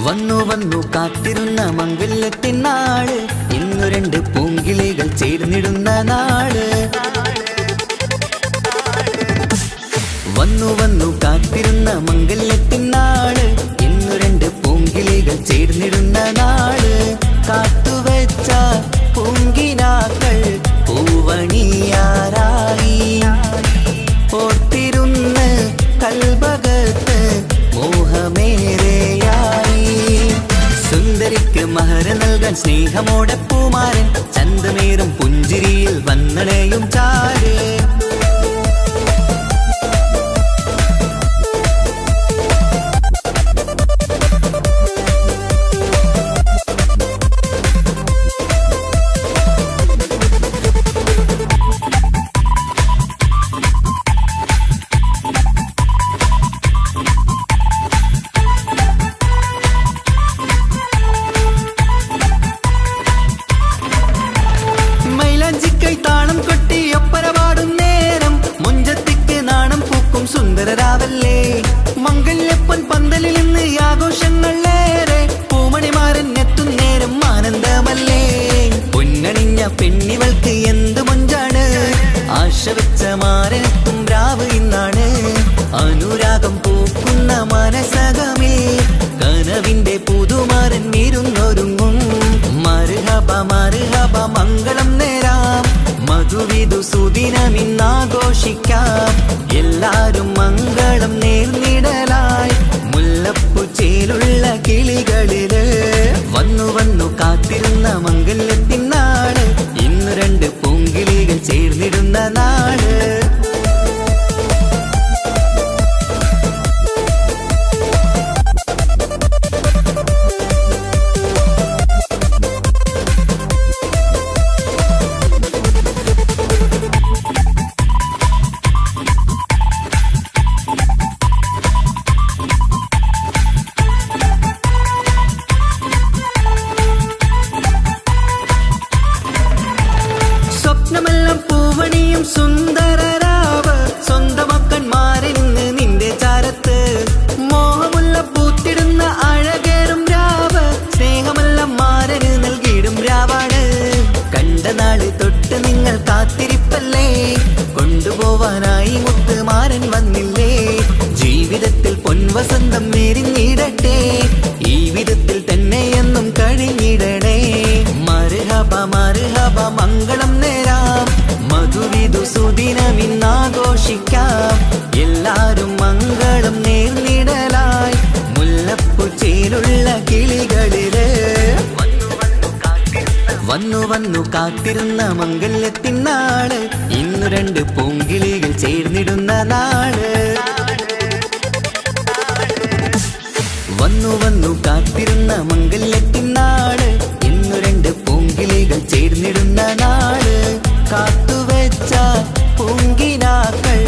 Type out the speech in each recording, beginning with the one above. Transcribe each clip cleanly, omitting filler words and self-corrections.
വന്നു വന്നു കാത്തിരുന്ന മംഗല്യത്തിനാള്, ഇന്നു രണ്ട് പൂങ്കിളികൾ ചേർന്നിടുന്ന നാള്. വന്നു വന്നു കാത്തിരുന്ന മംഗല്യത്തിനാള്, ഇന്നു രണ്ട് പൂങ്കിളികൾ ചേർന്നിടുന്ന നാള്. കാത്തുവെച്ച പൂങ്കിനാക്കൾ പൂവണിയാറായി, ഓർത്തിരുന്ന് കൽബകത്ത് മോഹമേറെയായി. സുന്ദരിക്ക് മഹർ നൽകാൻ സ്നേഹമോടെ പൂമാരൻ, ചന്തമേറും പുഞ്ചിരിയിൽ വന്നണയും ചാര്. താളം കൊട്ടി ഒപ്പര പാടും നേരം, മുഞ്ചത്തിക്ക് നാണം പൂക്കും സുന്ദരരാവല്ലേ. മംഗല്യപ്പൊൻ പന്തലിൽ നിന്ന് ആഘോഷങ്ങളേറെ, പൂമണിമാരൻ എത്തും നേരം ആനന്ദമല്ലേ. പൊന്നണിഞ്ഞ പെണ്ണിവൾക്ക് എന്ത് മൊഞ്ചാണ്, ആശ വെച്ച മാരനെത്തും രാവ് ഇന്നാണ്. അനുരാഗം പൂക്കുന്ന മനസകമേ, കനവിന്റെ പുതുമാരൻ ഇരുന്നൊരുങ്ങും. മർഹബ മർഹബ മംഗളം നേരാം, മധുവിധു സുദിനമിന്നാഘോഷിക്കാം. എല്ലാരും മംഗളം നേർന്നിടലായി, മുല്ലപ്പൂ ചേലുള്ള കിളികളില്. വന്നു വന്നു കാത്തിരുന്ന മംഗല്യത്തിനാള്, ഇന്നു രണ്ട് പൂങ്കിളികൾ ചേർന്നിടുന്ന നാള്. സ്വപ്നമെല്ലാം പൂവണിയും സുന്ദരരാവ്, സ്വന്തമക്കന്മാരിന്ന് നിന്റെ ചാരത്ത്. മോഹമുള്ള പൂത്തിടുന്ന അഴകേറും രാവ്, സ്നേഹമെല്ലാം മാരന് നൽകിയിടും രാവാണ്. കണ്ട നാള് തൊട്ട് നിങ്ങൾ കാത്തിരിപ്പല്ലേ, കൊണ്ടുപോവാനായി മുത്തുമാരൻ വന്നില്ലേ. ജീവിതത്തിൽ പൊൻവസന്തം നേരിഞ്ഞിടട്ടെ, ഈ വിധത്തിൽ തന്നെ എന്നും കഴിഞ്ഞിടണേ. മർഹബ മർഹബ മംഗളം നേരാം, മധുവിധു സുദിനമിന്നാഘോഷിക്കാം. എല്ലാരും മംഗളം നേർന്നിടലായി, മുല്ലപ്പൂ ചേലുള്ള കിളികളില്. വന്നു വന്നു കാത്തിരുന്ന മംഗല്യത്തിനാള്, ഇന്നു രണ്ട് പൂങ്കിളികൾ ചേർന്നിടുന്ന നാള്. വന്നു വന്നു കാത്തിരുന്ന മംഗല്യത്തിനാള്, ഇന്നു രണ്ട് പൂങ്കിളികൾ ചേർന്നിടുന്ന നാള്. കാത്തുവെച്ച പൂങ്കിനാക്കൾ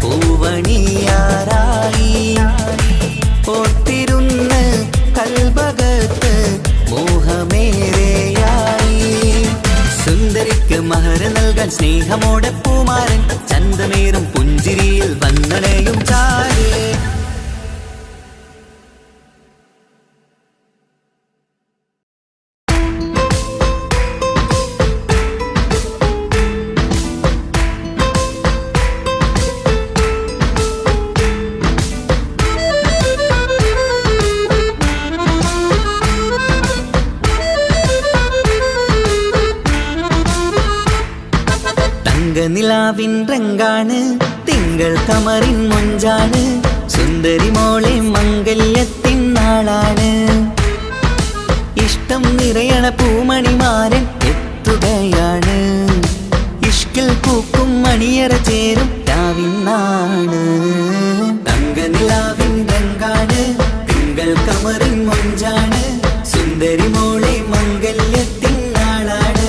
പൂവണിയാറായി, ഓർത്തിരുന്ന് കൽബകത്ത് മോഹമേറെയായി. സുന്ദരിക്ക് മഹർ നൽകാൻ സ്നേഹമോടെ പൂമാരൻ, ചന്തമേറും പുഞ്ചിരിയിൽ വന്നണയും ചാര്. നിലാവിൻ രംഗാണ്, തിങ്കൾ കമറിൻ മൊഞ്ചാണ്, സുന്ദരി മോളെ മംഗല്യത്തിൻ നാളാണ്. ഇഷ്ടം നിറയണ പൂമണിമാരൻ എത്തുകയാണ്, ഇഷ്കിൽ പൂക്കും മണിയറ ചേരും രാവിനാണ്. തങ്ക നിലാവിൻ രംഗാണ്, തിങ്കൾ തിങ്കൾ കമറിൻ മൊഞ്ചാണ് സുന്ദരി മോളെ മംഗല്യത്തിൻ നാളാണ്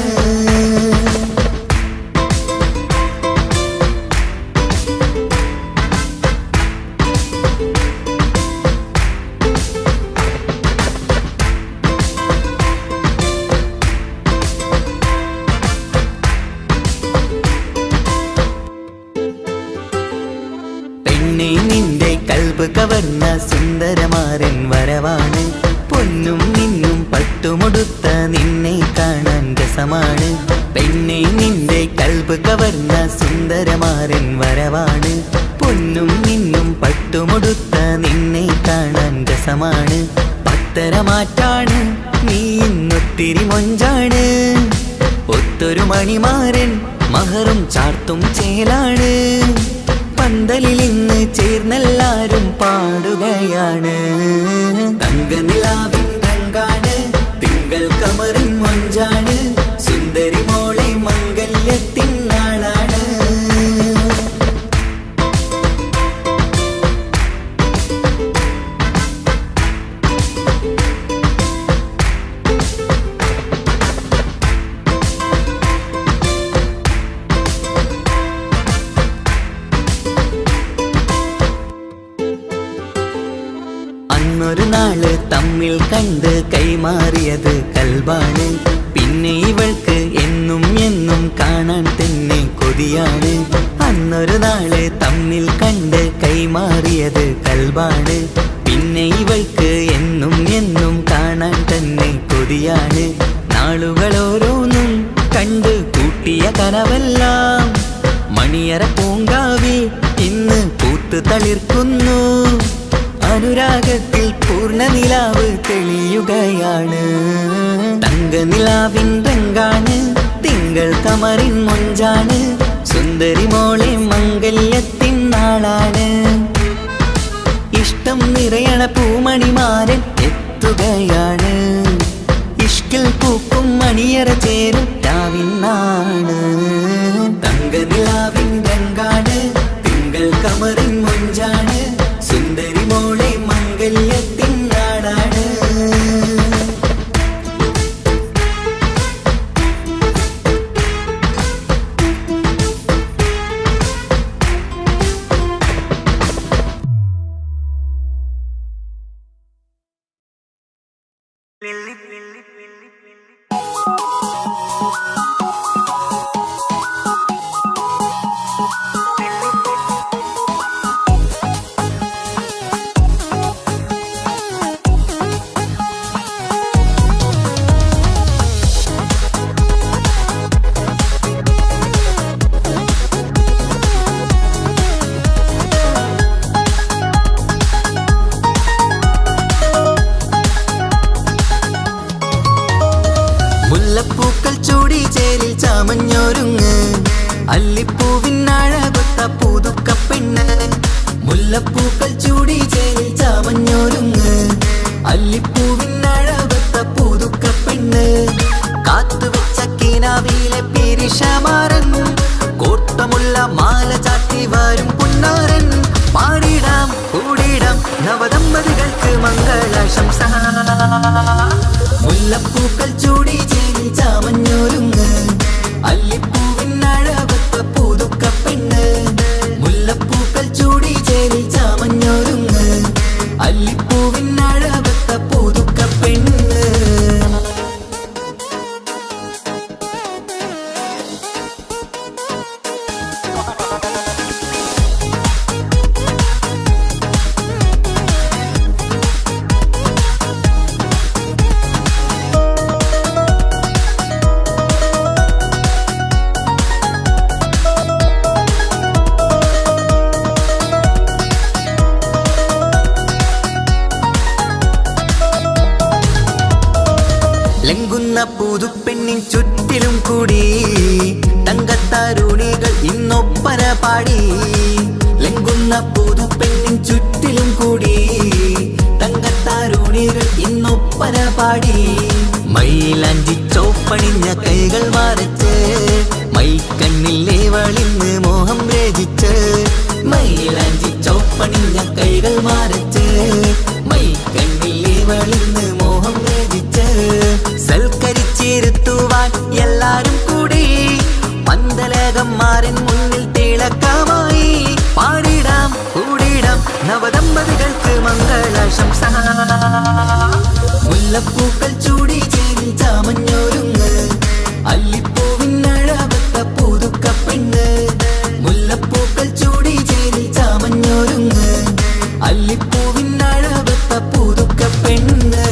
പെണ്ണെ നിന്റെ കൽബ് കവർന്ന സുന്ദരമാരൻ വരവാണ് പൊന്നും നിന്നും പട്ടുമുടുത്ത നിന്നെ കാണാൻ രസമാണ് പെണ്ണെ നിന്റെ കൽബ് കവർന്ന സുന്ദരമാരൻ വരവാണ് പൊന്നും നിന്നും പട്ടുമുടുത്ത നിന്നെ കാണാൻ രസമാണ് പത്തരമാറ്റാണ് നീ ഇന്നൊത്തിരി മൊഞ്ചാണ് ഒത്തൊരു മണിമാരൻ മഹറും ചാർത്തും ചേലാണ് പന്തലിൽ ഇന്ന് ചേർന്നെല്ലാരും പാടുകയാണ് തങ്കനിലാവിൻ രംഗാണ് തിങ്കൾ കമറിൻ മൊഞ്ചാണ് സുന്ദരി മോളെ മംഗല്യത്തിൻ നാളാണ് അന്നൊരു നാള് തമ്മിൽ കണ്ട് കൈമാറിയത് കൽബാണ് പിന്നെ ഇവൾക്ക് എന്നും എന്നും കാണാൻ തന്നെ കൊതിയാണ് അന്നൊരു നാള് തമ്മിൽ കണ്ട് കൈമാറിയത് കൽബാണ് പിന്നെ ഇവൾക്ക് എന്നും എന്നും കാണാൻ തന്നെ കൊതിയാണ് നാളുകൾ ഓരോന്നും കണ്ട് കൂട്ടിയ കനവെല്ലാം മണിയറ പൂങ്കാവി ഇന്ന് പൂത്തു തളിർക്കുന്നു അനുരാഗത്തിൽ പൂർണ്ണനിലാവ് തെളിയുകയാണ് തങ്കനിലാവിൻ രംഗാണ് തിങ്കൾ കമറിൻ മൊഞ്ചാണ് സുന്ദരി മോളെ മംഗല്യത്തിൻ നാളാണ് ഇഷ്ടം നിറയണ പൂമണിമാരൻ എത്തുകയാണ് ഇഷ്കിൽ പൂക്കും മണിയറ ചേരും രാവിനാണ് തങ്കനിലാവിൻ രംഗാണ് തിങ്കൾ കമറിൻ മൊഞ്ചാണ് സുന്ദരി മോളെ മംഗല്യത്തിൻ നാടാണ് മുല്ലപ്പൂക്കൾ ചൂടി ചേരിൽ ചാമഞ്ഞൊരുങ്ങ് അല്ലിപ്പൂവിനഴകൊത്ത പുതുക്കപ്പെണ്ണ് മുല്ലപ്പൂക്കൾ ചൂടി ചേരിൽ ചാമഞ്ഞൊരുങ്ങ് അല്ലിപ്പൂവിനഴകൊത്ത പുതുക്കപ്പെണ്ണ് കാത്തുവെച്ച കിനാവിലെ പിരിശമാരൻ കോട്ടമുള്ള മാല ചാട്ടി വരും പുന്നാരൻ പാടിടാം കൂടിടാം നവദമ്പതികൾക്ക് മംഗളാശംസ മുല്ലപ്പൂക്കൾ ചൂടി ചേരി ചാമഞ്ഞൊരുങ്ങ് അല്ലിപ്പൂവിനഴകൊത്ത പുതുക്കപ്പെണ്ണ് മുല്ലപ്പൂക്കൾ ചൂടി ചേരി ചാമഞ്ഞൊരുങ്ങ് അല്ലിപ്പൂവിനഴകൊത്ത പുതുക്കപ്പെണ്ണ് ലംഘുന്ന പുതുപ്പെണ്ണിൻ ചുറ്റിലും കൂടി തങ്കത്താരുണികൾ ഇന്നൊപ്പന പാടി ലംഘുന്ന പുതുപ്പെണ്ണിൻ ചുറ്റിലും കൂടി തങ്കത്താരുണികൾ ഇന്നൊപ്പന പാടി മൈലാഞ്ചി ചോപ്പണിഞ്ഞ കൈകൾ മറച്ച് മൈക്കണ്ണില്ലേവളിന്ന് മോഹം രചിച്ച് മൈലാഞ്ചി ചോപ്പണിഞ്ഞ കൈകൾ മറച്ച് മൈക്കണ്ണിൽ ഇവളിന്ന് മോഹം രചിച്ച് സൽക്കരിച്ചിരുത്തുവാൻ എല്ലാരും കൂടി പന്തലകന്മാരൻ മുന്നിൽ തിളക്കമായി പാടിടാം കൂടിടാം നവദമ്പതികൾക്ക് മംഗളാശംസ. മുല്ലപ്പൂക്കൾ ചൂടി ചേരി ചാമഞ്ഞൊരുങ്ങ് അല്ലിപ്പൂവിനഴവത്ത പുതുക്ക പെണ്ണ്. മുല്ലപ്പൂക്കൾ ചൂടി ചേരി ചാമഞ്ഞൊരുങ്ങ് അല്ലിപ്പൂവിനഴവത്ത പുതുക്ക പെണ്ണ്.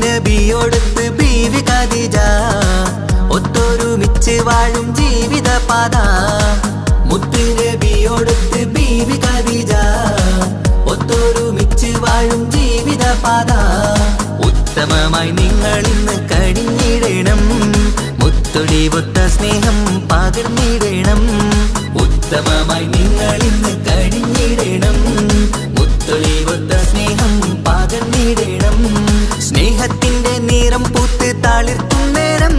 നബിയോടൊത്ത് ബീവി ഖദീജ ഒത്തൊരുമിച്ച് വാഴും ജീവിതപാത. മുത്ത് നബിയോടൊത്ത് ബീവി ഖദീജ ഒത്തൊരുമിച്ച് വാഴും ജീവിതപാത. ഉത്തമമായി നിങ്ങൾ ഇന്ന് കഴിഞ്ഞിടണം മുത്തൊടിവൊത്ത സ്നേഹം പകർന്നിടണം. ഉത്തമമായി നിങ്ങൾ ഇന്ന് കഴിഞ്ഞിടണം മുത്തൊടിവൊത്ത സ്നേഹം പകർന്നിടണം. സ്നേഹത്തിന്റെ നിറം പൂത്ത് താളിർത്തും നേരം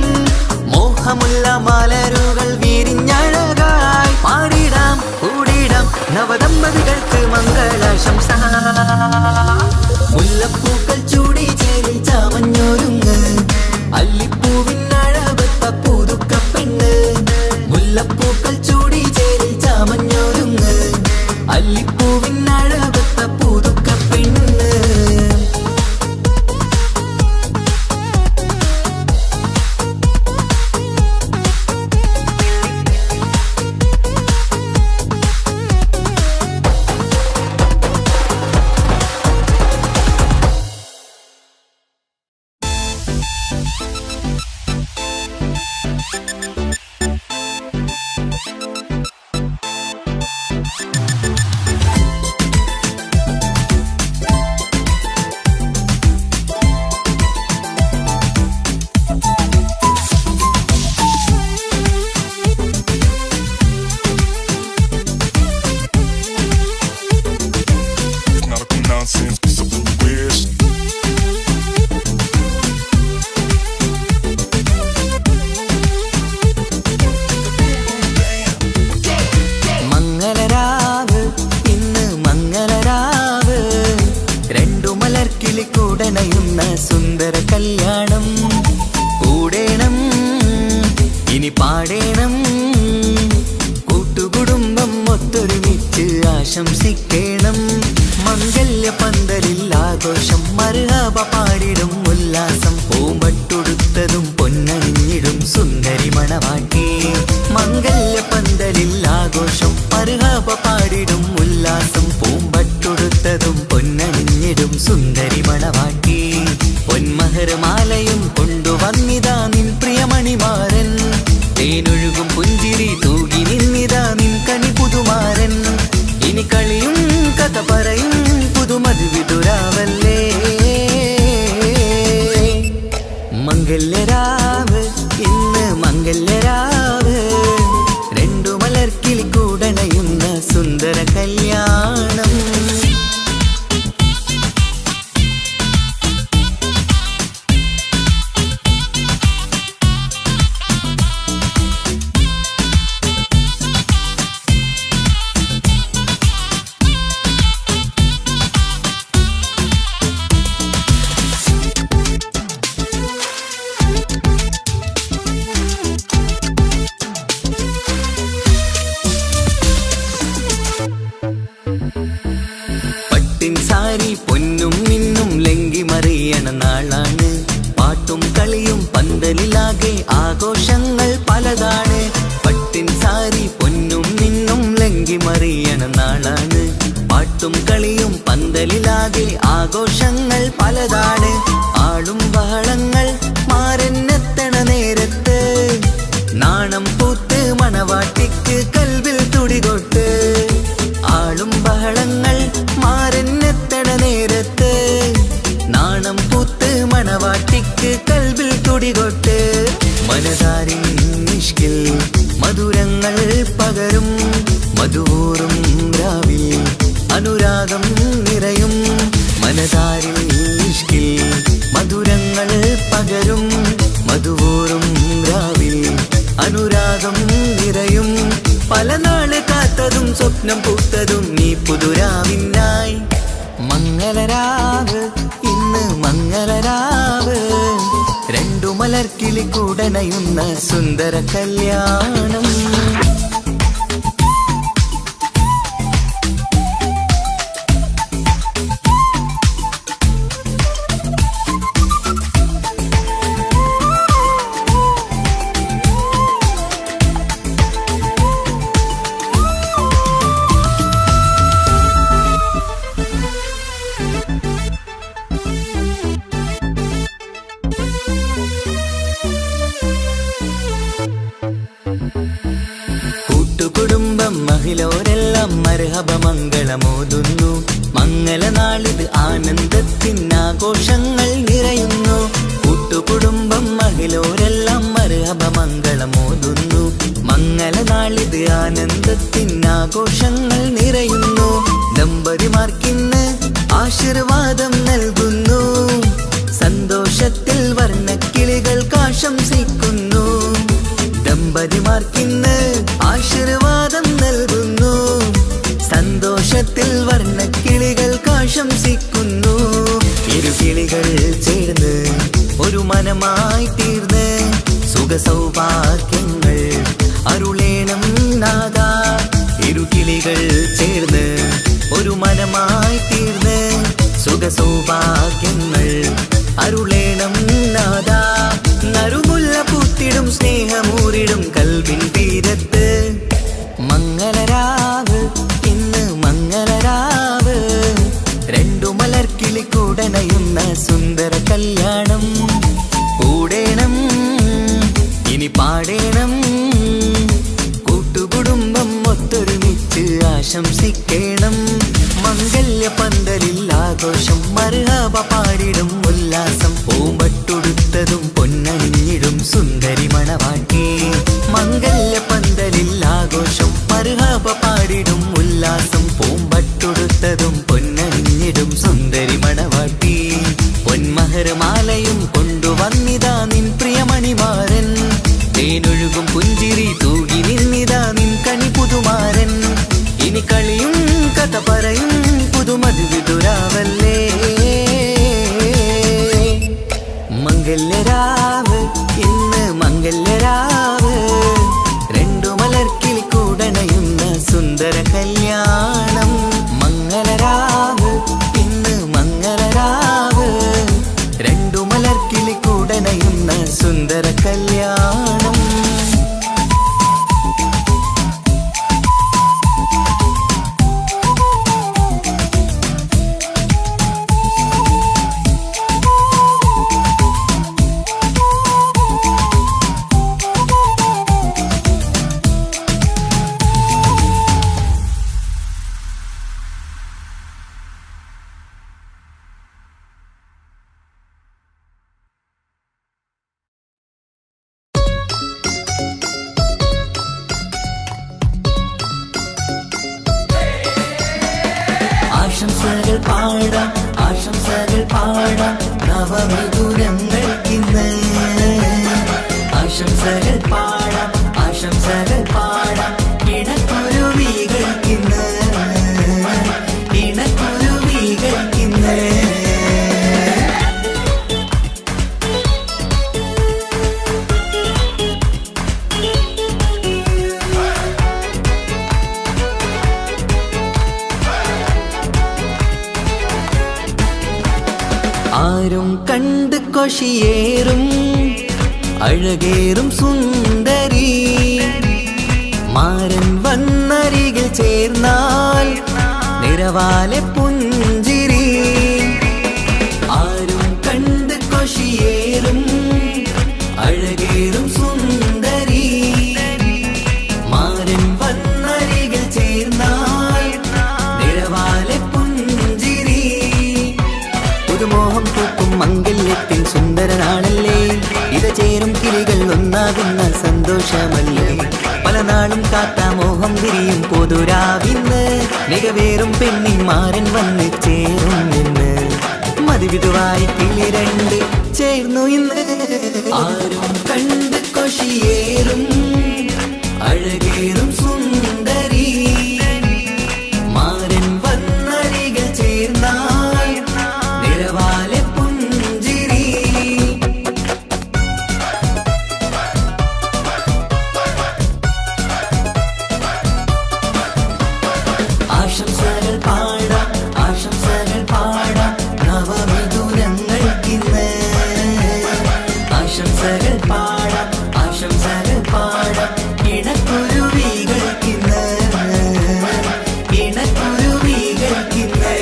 മോഹമുള്ള മലരുകൾ വിരിഞ്ഞഴകായി പാടിടാം കൂടിടാം നവദമ്പതികൾക്ക് മംഗളാശംസ. മുല്ലപ്പൂക്കൾ ചൂടി ചേരി ചാമഞ്ഞൊരുങ്ങ് അല്ലിപ്പൂവിനഴവത്ത പുതുക്ക പെണ്ണ്. മുല്ലപ്പൂക്കൾ ചൂടി ചേരി ചാമഞ്ഞൊരുങ്ങ് അല്ലിപ്പൂവിനഴവത്ത പുതുക്ക പെണ്ണ്. സുന്ദര കല്യാണം കൂടേണം ഇനി പാടേണം കൂട്ടുകുടുംബം ഒത്തൊരുമിച്ച് ആശംസിക്കണം. മംഗല്യ പന്തലിൽ ആഘോഷം മർഹബ പാടിടും ഉല്ലാസം പൂമ്പട്ടുടുത്തതും പൊന്നണിഞ്ഞിടും സുന്ദരി മണവാട്ടി. മംഗല്യ പന്തലിൽ ആഘോഷം മർഹബ പാടിടും ഉല്ലാസം പൂമ്പട്ടുടുത്തതും പൊന്നണിഞ്ഞിടും സുന്ദരി മണവാട്ടി. പൊന്മഹർമാലയും കൊണ്ടുവന്നിതാ നിൻ പ്രിയമണിമാരൻ തേനൊഴുകും പുഞ്ചിരി തൂകി നിന്നിതാ നിൻ കനി പുതുമാരൻ. ഇനി കളിയും കഥ പറയും പുതുമധുവിതുരാവല്ലേ. മംഗല്യരാവ് ഇന്ന് മംഗല്യരാവ് രണ്ടു മലർക്കിളി കൂടണയുന്ന സുന്ദര കല്യാണം. സാരി പൊന്നും മിന്നും ലങ്കി മറിയണ നാളാണ്. പാട്ടും കളിയും പന്തലിലാകെ ആഘോഷങ്ങൾ പലതാണ്. പട്ടിൻ സാരി പൊന്നും മിന്നും ലങ്കി മറിയണ നാളാണ്. പാട്ടും കളിയും പന്തലിലാകെ ആഘോഷങ്ങൾ പലതാണ്. ആളും ബഹളങ്ങൾ മാറന്നെത്തണ നേരത്ത് നാണം പൂത്ത് മണവാട്ടിക്ക് കൽവിൽ തുടികൊട്ട്. ആളും ബഹളങ്ങൾ മാറന്നെത്തണ നേരത്ത് നാണം പൂത്ത് മണവാട്ടിക്ക് കൽവിൽ തുടികൊട്ട്. മനതാരിൻ നിഷ്കിൽ മധുരങ്ങൾ പകരും മധുവൂറും രാവിൽ അനുരാഗം നിറയും മനതാരിൽ ഇഷ്കിൽ മധുരങ്ങൾ പകരും മധുവൂറും രാവിൽ അനുരാഗം നിറയും പല നാള് കാത്തതും സ്വപ്നം പൂത്തതും നീ പുതുരാവിനായി മംഗളരാവ് ഇന്ന് മംഗളരാവ് രണ്ടു മലർക്കിളി കൂടനയുന്ന സുന്ദര കല്യാണം കൂട്ടുകുടുംബം മഹിളോരെല്ലാം മർഹബ മംഗളമോതുന്നു മംഗളനാളിത് ആനന്ദത്തിനാഘോഷങ്ങൾ നിറയുന്നു കൂട്ടുകുടുംബം മഹിളോരെല്ലാം മർഹബ മംഗളമോതുന്നു മംഗളനാളിത് ആനന്ദത്തിനാഘോഷങ്ങൾ നിറയുന്നു ദമ്പതിമാർക്കിന്ന് ആശീർവാദം നൽകുന്നു സന്തോഷത്തിൽ വർണ്ണക്കിളികൾ ആശംസിക്കുന്നു ദമ്പതിമാർക്കിന്ന് ആശീർവാദം നൽകുന്നു സന്തോഷത്തിൽ വർണ്ണക്കിളികൾ ആശംസിക്കുന്നു ഇരുകിളികൾ ചേർന്ന് ഒരു മനമായി തീർന്ന് സുഖസൗഭാഗ്യങ്ങൾ അരുളേണം നാദ ഇരുകിളികൾ ചേർന്ന് ഒരു മനമായി തീർന്ന് സുഖസൗഭാഗ്യങ്ങൾ അരുളേണം നാദ നറുമുല്ല പൂത്തിടും സ്നേഹമൂരിടും കൽവിൻ തീരത്ത് മംഗളരാവ് ഇന്ന് മംഗളരാവ് രണ്ടു മലർക്കിളി കൂടനയുന്ന സുന്ദര കല്യാണം കൂടേണം ഇനി പാടേണം കൂട്ടുകുടുംബം ഒത്തൊരുമിച്ച് ആശംസിക്കണം മംഗല്യ പന്തലിൽ ആഘോഷം മർഹബ പാടിടും ഉല്ലാസം പൂമ്പട്ടുടുത്തതും പൊന്നണിഞ്ഞിടും സുന്ദരി മണവാട്ടി മംഗല്യ പന്തലിൽ ആഘോഷം മർഹബ പാടിടും ഉല്ലാസം പൂമ്പട്ടുടുത്തതും പൊന്നണിഞ്ഞിടും സുന്ദരി മണവാട്ടി പൊന്മഹർമാലയും കൊണ്ടുവന്നിതാ നിൻ പ്രിയമണിമാരൻ തേനൊഴുകും പുഞ്ചിരി തൂകി നിന്നിതാ നിൻ കണി പുതുമാരൻ ഇനി കളിയും കഥ പറയും പുതുമധുവിതുരാവല്ലേ മംഗല്യരാവ് ഇന്ന് മംഗല്യരാവ് രണ്ടു മലർക്കിളി കൂടണയുന്ന സുന്ദര കല്യാണം മംഗളരാവ് ഇന്ന് മംഗളരാവ് രണ്ടു മലർക്കിളി കൂടണയുന്ന സുന്ദര കല്യാണം ആശംസകൾ പാടാം ആശംസകൾ പാടാം നവമിഥുനങ്ങൾക്കിന്ന് ആശംസകൾ പാടാം ആശംസകൾ പാടാം ഇണക്കുരുവികൾക്കിന്ന് ഇണക്കുരുവികൾക്കിന്ന് ആരും കണ്ട് കൊഷിയേറും അഴകേറും സുന്ദരി മാരൻ വന്നരികിൽ ചേർന്നാൽ നിറവാലെ പുഞ്ചിരി ആരും കണ്ട് കൊഷിയേറും അഴകേറും സുന്ദരി മാരൻ വന്നരികിൽ ചേർന്നാൽ നിറവാലെ പുഞ്ചിരി പുതുമോഹം പൂക്കും മംഗല്യത്തിൻ സുന്ദരനാണല്ലേ ഇത ചേരും കിളികൾ ഒന്നാകുന്ന സന്തോഷമല്ലേ പല നാളും കാത്ത മോഹം വിരിയും പൊതുരാവിന്ന് മികവേറും പെണ്ണിന്മാരൻ വന്ന് ചേരും ഇന്ന് മതിവിധുവായി കിളി രണ്ട് ചേർന്നു ഇന്ന് ആരും കണ്ട് കൊഷിയേറും അഴകേറും സുന്ദരി മാരൻ വന്നരികിൽ ചേർന്നാൽ നിറവാലെ പുഞ്ചിരി ആശംസകൾ പാടാം ആശംസകൾ പാടാം നവമിഥുനങ്ങൾക്കിന്ന് ആശംസകൾ പാടാം ആശംസകൾ പാടാം ഇണക്കുരുവികൾക്കിന്ന് ഇണക്കുരുവികൾക്കിന്ന്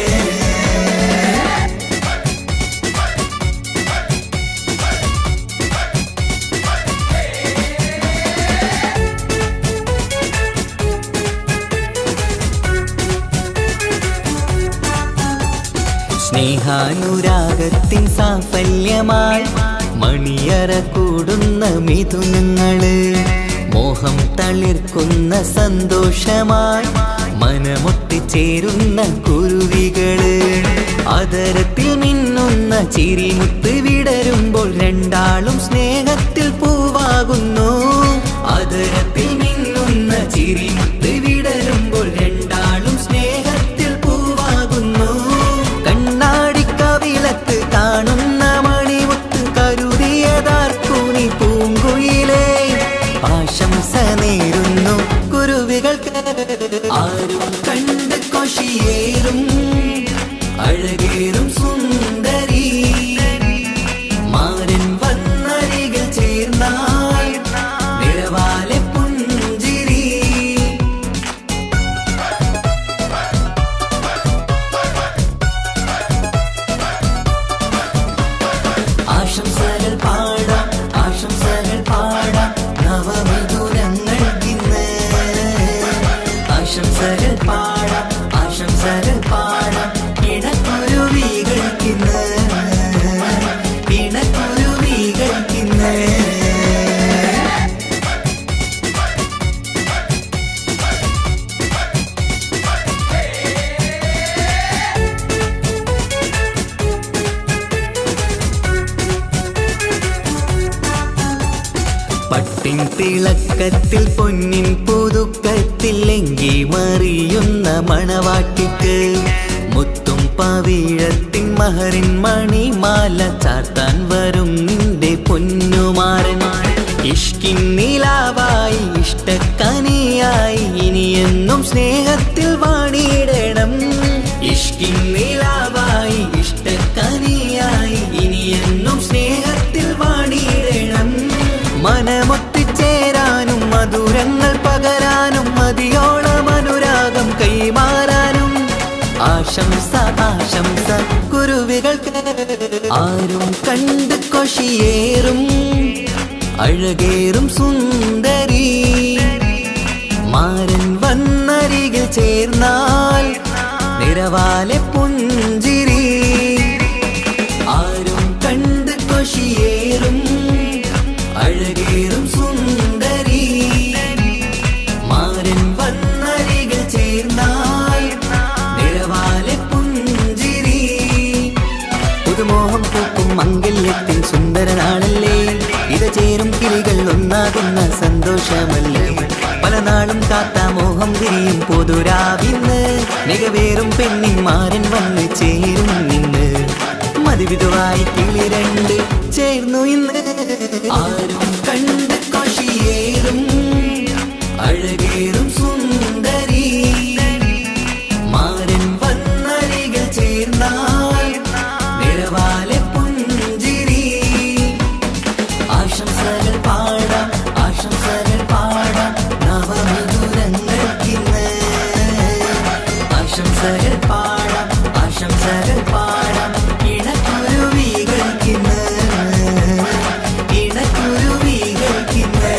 സ്നേഹാനുരാഗത്തിൻ സാഫല്യമായി മണിയറ കൂടുന്ന മിഥുനങ്ങള് മോഹം തളിർക്കുന്ന സന്തോഷമായി മനമൊട്ടിച്ചേരുന്ന കുരുവികള് അതരത്തിൽ മിന്നുന്ന ചിരിമുത്ത് വിടരുമ്പോൾ രണ്ടാളും സ്നേഹത്തിൽ പൂവാകുന്നു അതരത്തിൽ മിന്നുന്ന ചിരിമുത്ത് വിടരുമ്പോൾ രണ്ടാളും സ്നേഹത്തിൽ പൂവാകുന്നു കണ്ണാടിക്കവിളത്ത് കാണുന്ന മണിമുത്ത് കരുതിയതാർക്കൂനി പൂങ്കുയിലേ ആശംസ നേരുന്നു കുരുവികൾക്ക് ആരും കണ്ട് കൊഷിയേറും അഴകേറും സുന്ദരി മാരൻ വന്നരികിൽ ചേർന്നാൽ നിറവാലെ പുഞ്ചിരി ആശംസകൾ പാടാം ആശംസകൾ പാടാം നവമിഥുനങ്ങൾക്കിന്ന് ആശംസകൾ പാടാം ആശംസകൾ പാടാം ഇണക്കുരുവികൾക്കിന്ന് ഇണക്കുരുവികൾക്കിന്ന് പട്ടിൻ തിളക്കത്തിൽ പൊന്നിൻ പുതുക്കത്തിൽ എങ്കി മറിയുന്ന മണവാട്ടിക്ക് മുത്തും പവിഴത്തിൻ മഹറിൻ മണിമാല ചാർത്താൻ വരും നിന്റെ പൊന്നുമാരൻ ഇഷ്കിൻ നിലാവായി ഇഷ്ടക്കനിയായി ഇനിയെന്നും സ്നേഹത്തിൽ വാണിയിടണം ഇഷ്കിൻ നിലാവായി ഇഷ്ടക്കനിയായി ഇനിയെന്നും സ്നേഹത്തിൽ വാണിയിടണം മനമൊത്തിച്ചേരാനും മധുരങ്ങൾ പകരാനും മതിയോളം അനുരാഗം കൈമാറാനും ആശംസ ആശംസ കുരുവികൾക്ക് ആരും കണ്ട് കൊഷിയേറും അഴകേറും സുന്ദരി മാരൻ വന്നരികിൽ ചേർന്നാൽ നിറവാലെ പുഞ്ചിരി ആരും കണ്ട് കൊഷിയേറും അഴകേറും സുന്ദരി മാരൻ വന്നരികിൽ ചേർന്നാൽ നിറവാലെ പുഞ്ചിരി പുതുമോഹം പൂക്കും മംഗല്യത്തിൻ സുന്ദരനാളല്ലേ ഇത് ചേരും കിളികൾ ഒന്നാകുന്ന സന്തോഷമല്ലേ പല നാളും കാത്ത മോഹം വിരിയും പൊതുരാവിന്ന് മികവേറും പെണ്ണിന്മാരൻ വന്ന് ചേരും നിന്ന് മതിവിധുവായി കിളി രണ്ട് ചേർന്നു ഇന്ന് ആരും കണ്ട് കൊഷിയേറും അഴകേറും സുന്ദരി മാരൻ വന്നരികിൽ ചേർന്നാൽ നിറവാലെ പുഞ്ചിരി ആശംസകൾ പാടാം ആശംസകൾ പാടാം നവമിഥുനങ്ങൾക്കിന്ന് ആശംസകൾ പാടാം ആശംസകൾ പാടാം ഇണക്കുരുവികൾക്കിന്ന് ഇണക്കുരുവികൾക്കിന്ന്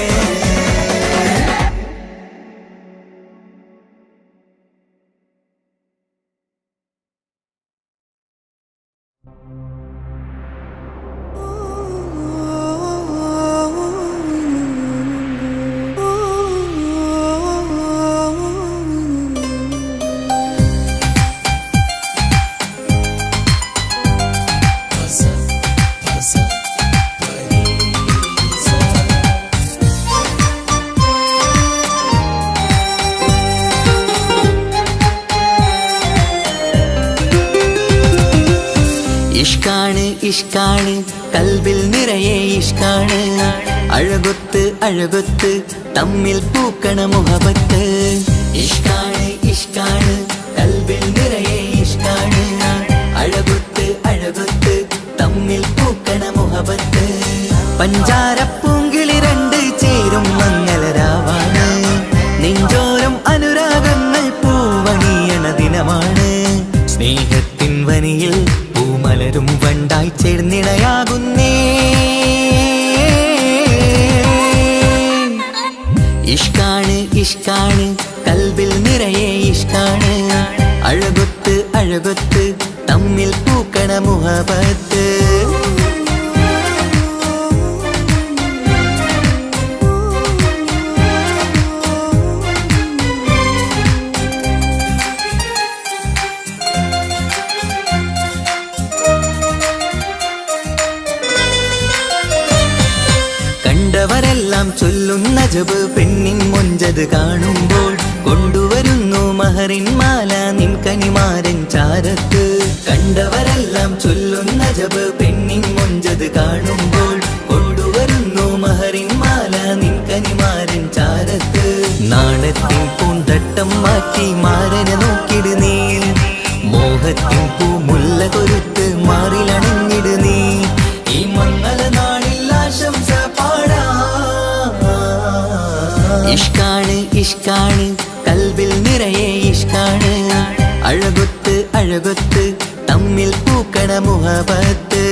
ഇഷ്കാണ് ഇഷ്കാണ് കൽബിൽ നിറയെ ഇഷ്കാണ് അഴകൊത്ത് അഴകൊത്ത് തമ്മിൽ പൂക്കണ മുഹബത്ത് ഇഷ്കാണ് ഇഷ്കാണ് കൽബിൽ നിറയെ ഇഷ്കാണ് അഴകൊത്ത് അഴകൊത്ത് തമ്മിൽ പൂക്കണ മുഹബത്ത് പഞ്ചാരപ്പൂങ്കിളി രണ്ട് ചേരും മംഗളരാവാണ് നെഞ്ചോരം അനുരാഗങ്ങൾ പൂവണിയണ ദിനമാണ് സ്നേഹത്തിൻ വനിയിൽ പൂമലരും വണ്ടായി ചേർന്നിണയാകുന്നേ ഇഷ്കാണ് ഇഷ്കാണ് കൽബിൽ നിറയെ ഇഷ്കാണ് അഴകൊത്ത് അഴകൊത്ത് തമ്മിൽ പൂക്കണ മുഹബത്ത് കണ്ടവരെല്ലാം ചൊല്ലുന്ന ജബ് പെണ്ണിൻ മൊഞ്ചത് കാണുമ്പോൾ കൊണ്ടുവരുന്നു മഹറിൻ മാല നിൻ കനിമാരൻ ചാരത്ത് കണ്ടവരെല്ലാം ചൊല്ലുന്ന ജബ് പെണ്ണിൻ മൊഞ്ചത് കാണുമ്പോൾ കൊണ്ടുവരുന്നു മഹറിൻ മാല നിൻ കനിമാരൻ ചാരത്ത് നാണത്തിൻ പൂന്തട്ടം മാറ്റി മാരനെ നോക്കിട് നീ മോഹത്തിൻ പൂമുല്ല കൊരുത്ത് മാറിലണിഞ്ഞിട് നീ ഈ മംഗള നാളിൽ ആശംസ ഇഷ്കാണ് ഇഷ്കാണ് കൽബിൽ നിറയെ ഇഷ്കാണ് അഴകൊത്ത് അഴകൊത്ത് തമ്മിൽ പൂക്കണ മുഹബത്ത്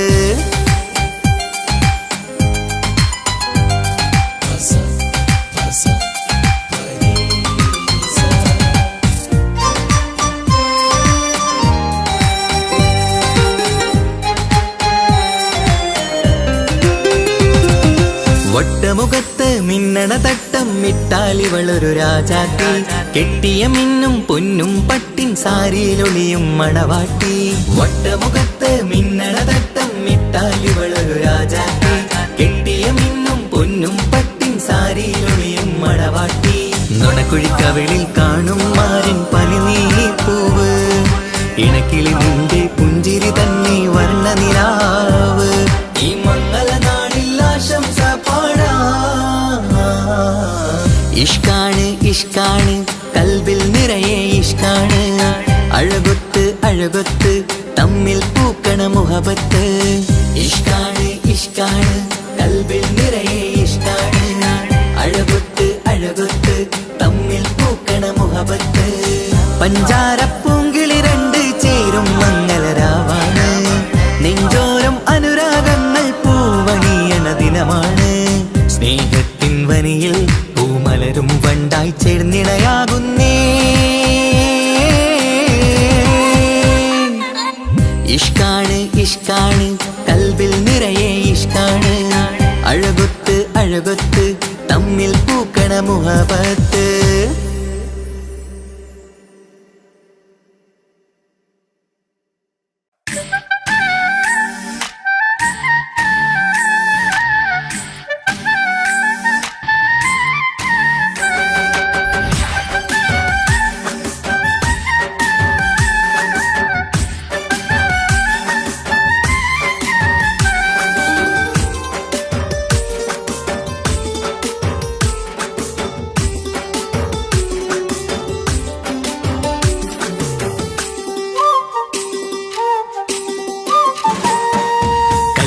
വട്ടമുഖത്ത് മിന്നണ തട്ടം മിട്ടാലിവളൊരു രാജാത്തി കെട്ടിയ മിന്നും പൊന്നും പട്ടിൻ സാരിയിലൊളിയും മണവാട്ടി വട്ടമുഖത്ത് മിന്നണ തട്ടം മിട്ടാലിവളൊരു രാജാത്തി കെട്ടിയ മിന്നും പൊന്നും പട്ടിൻ സാരിയിലൊളിയും മണവാട്ടി നുണക്കുഴിക്കവിളിൽ കാണും മാരൻ പനിനീർപ്പൂവ് ഇണക്കിളി നിന്റെ പുഞ്ചിരി തന്നെ വർണ്ണനിലാവ് ഈ മംഗള നാളിൽ ആശംസ ഇഷ്കാണ് ഇഷ്കാണ് കൽബിൽ നിറയെ ഇഷ്കാണ് അഴകൊത്ത് അഴകൊത്ത് തമ്മിൽ പൂക്കണ മുഹബത്ത് ഇഷ്കാണ് ഇഷ്കാണ് കൽബിൽ നിറയെ ഇഷ്കാണ് അഴകൊത്ത് അഴകൊത്ത് തമ്മിൽ പൂക്കണ മുഹബത്ത് പഞ്ചാരപ്പൂങ്കിളി രണ്ട് ചേരും മംഗളരാവാണ് നെഞ്ചോരം അനുരാഗങ്ങൾ പൂവണിയണ ദിനമാണ് സ്നേഹത്തിൻ വനിയിൽ പൂമലരും വണ്ടായി ചേർന്നിണയാകുന്നേ ഇഷ്കാണ് ഇഷ്കാണ് കൽബിൽ നിറയെ ഇഷ്കാണ് അഴകൊത്ത് അഴകൊത്ത് തമ്മിൽ പൂക്കണ മുഹബത്ത്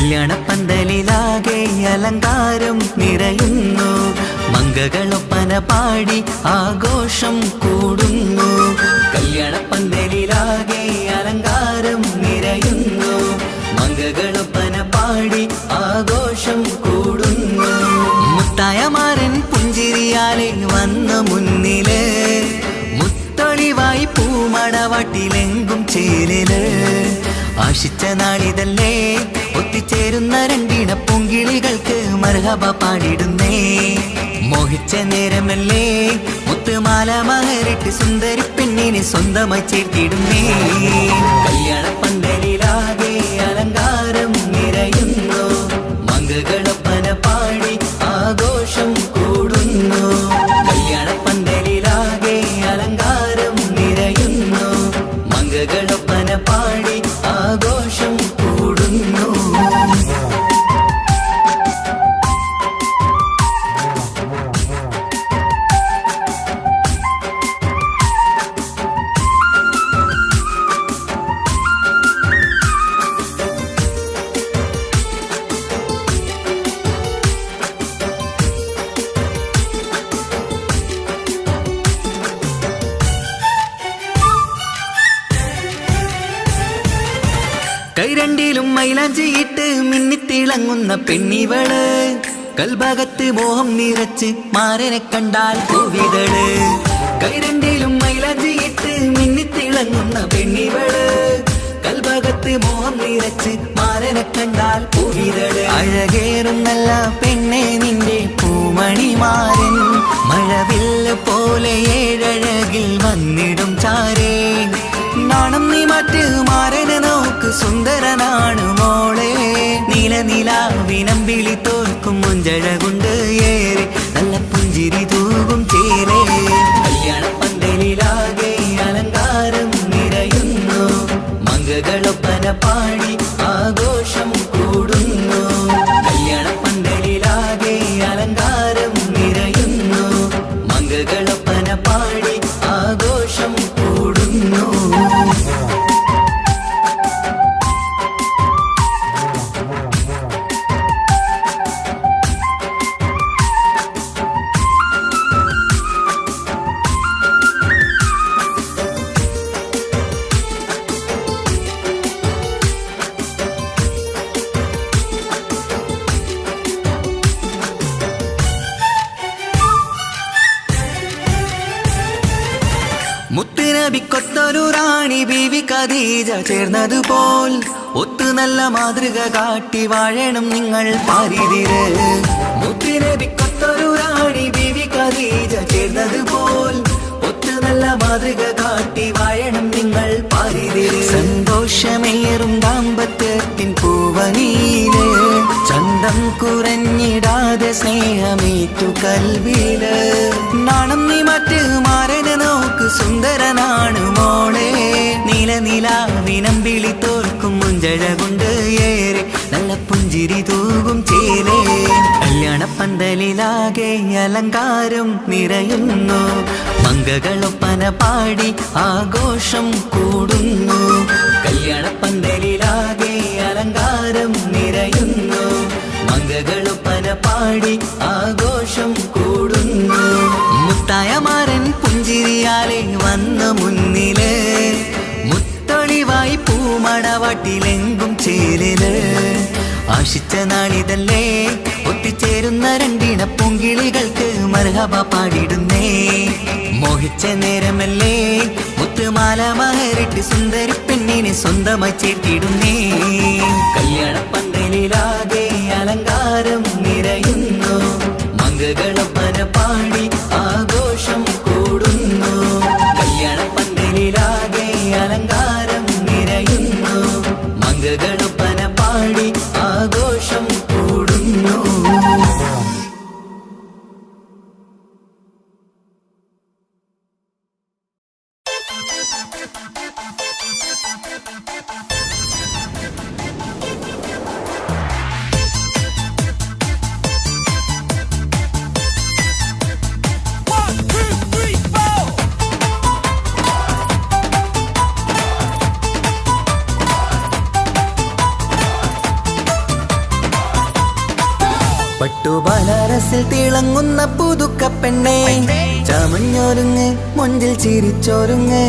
കല്യാണപ്പന്തലിലാകെ അലങ്കാരം നിറയുന്നു മംഗളൊപ്പന പാടി ആഘോഷം കൂടുന്നു കല്യാണപ്പന്തലിലാകെ അലങ്കാരം നിറയുന്നു മംഗളൊപ്പന പാടി ആഘോഷം കൂടുന്നു മുത്തായ മാരൻ പുഞ്ചിരിയാലെ വന്ന മുന്നില് മുത്തൊളിവായി പൂമടവാട്ടിലെങ്കും ചേലില് ആശിച്ച നാളിതല്ലേ ഒത്തിച്ചേരുന്ന രണ്ടിട പൂങ്കിളികൾക്ക് മർഹബ പാടിടുന്നേ മോഹിച്ച നേരമല്ലേ മുത്തുമാല മഹരിട്ട് സുന്ദരി പെണ്ണിനെ സ്വന്തമായി ചേർത്തിടുന്നേ കല്യാണപ്പന്തലിലാകെ അലങ്കാരം നിറയുന്നു മംഗളൊപ്പന പാടി ആഘോഷം കൂടുന്നു കല്യാണപ്പന്തലിലാകെ അലങ്കാരം നിറയുന്നു മംഗളൊപ്പന പാടി ആഘോഷം കൂടുന്നു കൈരണ്ടിലും മൈലാഞ്ചിയിട്ട് മിന്നിത്തിളങ്ങുന്ന പെണ്ണിവള് കൽഭാഗത്ത് മോഹം നിറച്ച് മാരനെ കണ്ടാൽ പൂവിതള് കൈരണ്ടിലും മൈലാഞ്ചിയിട്ട് മിന്നിത്തിളങ്ങുന്ന പെണ്ണിവള് കൽഭാഗത്ത് മോഹം നിറച്ച് മാരനെ കണ്ടാൽ പൂവിതള് അഴകേറും നല്ല പെണ്ണെ നിന്റെ പൂമണിമാരൻ മഴവില്ല് പോലെ ഏഴഴകിൽ വന്നിടും ചാരേ നാണം നീ മറ്റ് മാരനെ നോക്ക് സുന്ദരനാണ് മോളെ നീലനിലാവിനമ്പിളി തോൽക്കും മുഞ്ചഴകുണ്ട് ഏറെ നല്ല പുഞ്ചിരി തൂകും ചേരേ കല്യാണപ്പന്തലിലാകെ അലങ്കാരം നിറയുന്നു മംഗളൊപ്പന പാടി ആഘോഷം കൂടുന്നു കല്യാണപ്പന്തലിലാകെ അലങ്കാരം നിറയുന്നു മംഗളൊപ്പന പാടി ആഘോഷം കൂടുന്നു മുത്തുനബിക്കൊത്തൊരു റാണി ബീവി ഖദീജ ചേർന്നതുപോൽ ഒത്തു നല്ല മാതൃക കാട്ടി വാഴണം നിങ്ങൾ പാരിതിര് മുത്തുനബിക്കൊത്തൊരു റാണി ബീവി ഖദീജ ചേർന്നതുപോൽ ഒത്തു നല്ല മാതൃക കാട്ടി വാഴണം നിങ്ങൾ പാരിതിര് സന്തോഷമേറും ദാമ്പത്യത്തിൻ പൂവനീല് ചന്തം കുറഞ്ഞിടാതെ സ്നേഹമേറ്റു കൽവില് നാണം നീ മറ്റ് മാരനെ നോക്ക് സുന്ദരനാണ് മോളെ നീലനിലാവിനമ്പിളി തോൽക്കും മുഞ്ചഴകുണ്ട് ഏറെ നല്ല പുഞ്ചിരി തൂകും ചേരേ കല്യാണപ്പന്തലിലാകെ അലങ്കാരം നിറയുന്നു മംഗളൊപ്പന പാടി ആഘോഷം കൂടുന്നു കല്യാണപ്പന്തലിലാകെ അലങ്കാരം നിറയുന്നു മംഗളൊപ്പന പാടി ആഘോഷം കൂടുന്നു മുത്തായ മാരൻ പുഞ്ചിരിയാലെ വന്ന മുന്നില് മുത്തൊളിവായി പൂമണവാട്ടിലെങ്കും ചേരല് ആശിച്ച നാളിതല്ലേ ഒത്തിച്ചേരുന്ന രണ്ടിണ പൂങ്കിളികൾക്ക് മർഹബ പാടിടുന്നേ മോഹിച്ച നേരമല്ലേ മുത്തുമാല മഹരിട്ട് സുന്ദരി പെണ്ണിനെ സ്വന്തമായി ചേർത്തിടുന്നേ കല്യാണപ്പന്തലിലാകെ അലങ്കാരം നിറയുന്നു മംഗളൊപ്പന പാടി ആഘോഷം കൂടുന്നു കല്യാണപ്പന്തലിലാകെ അലങ്കാരം നിറയുന്നു മംഗളൊപ്പന പാടി ആഘോഷം കൂടുന്നു പട്ടുബനാറസിൽ തിളങ്ങുന്ന പുതുക്ക പെണ്ണെ ചമഞ്ഞൊരുങ്ങ് മുഞ്ചിൽ ചിരിച്ചൊരുങ്ങ്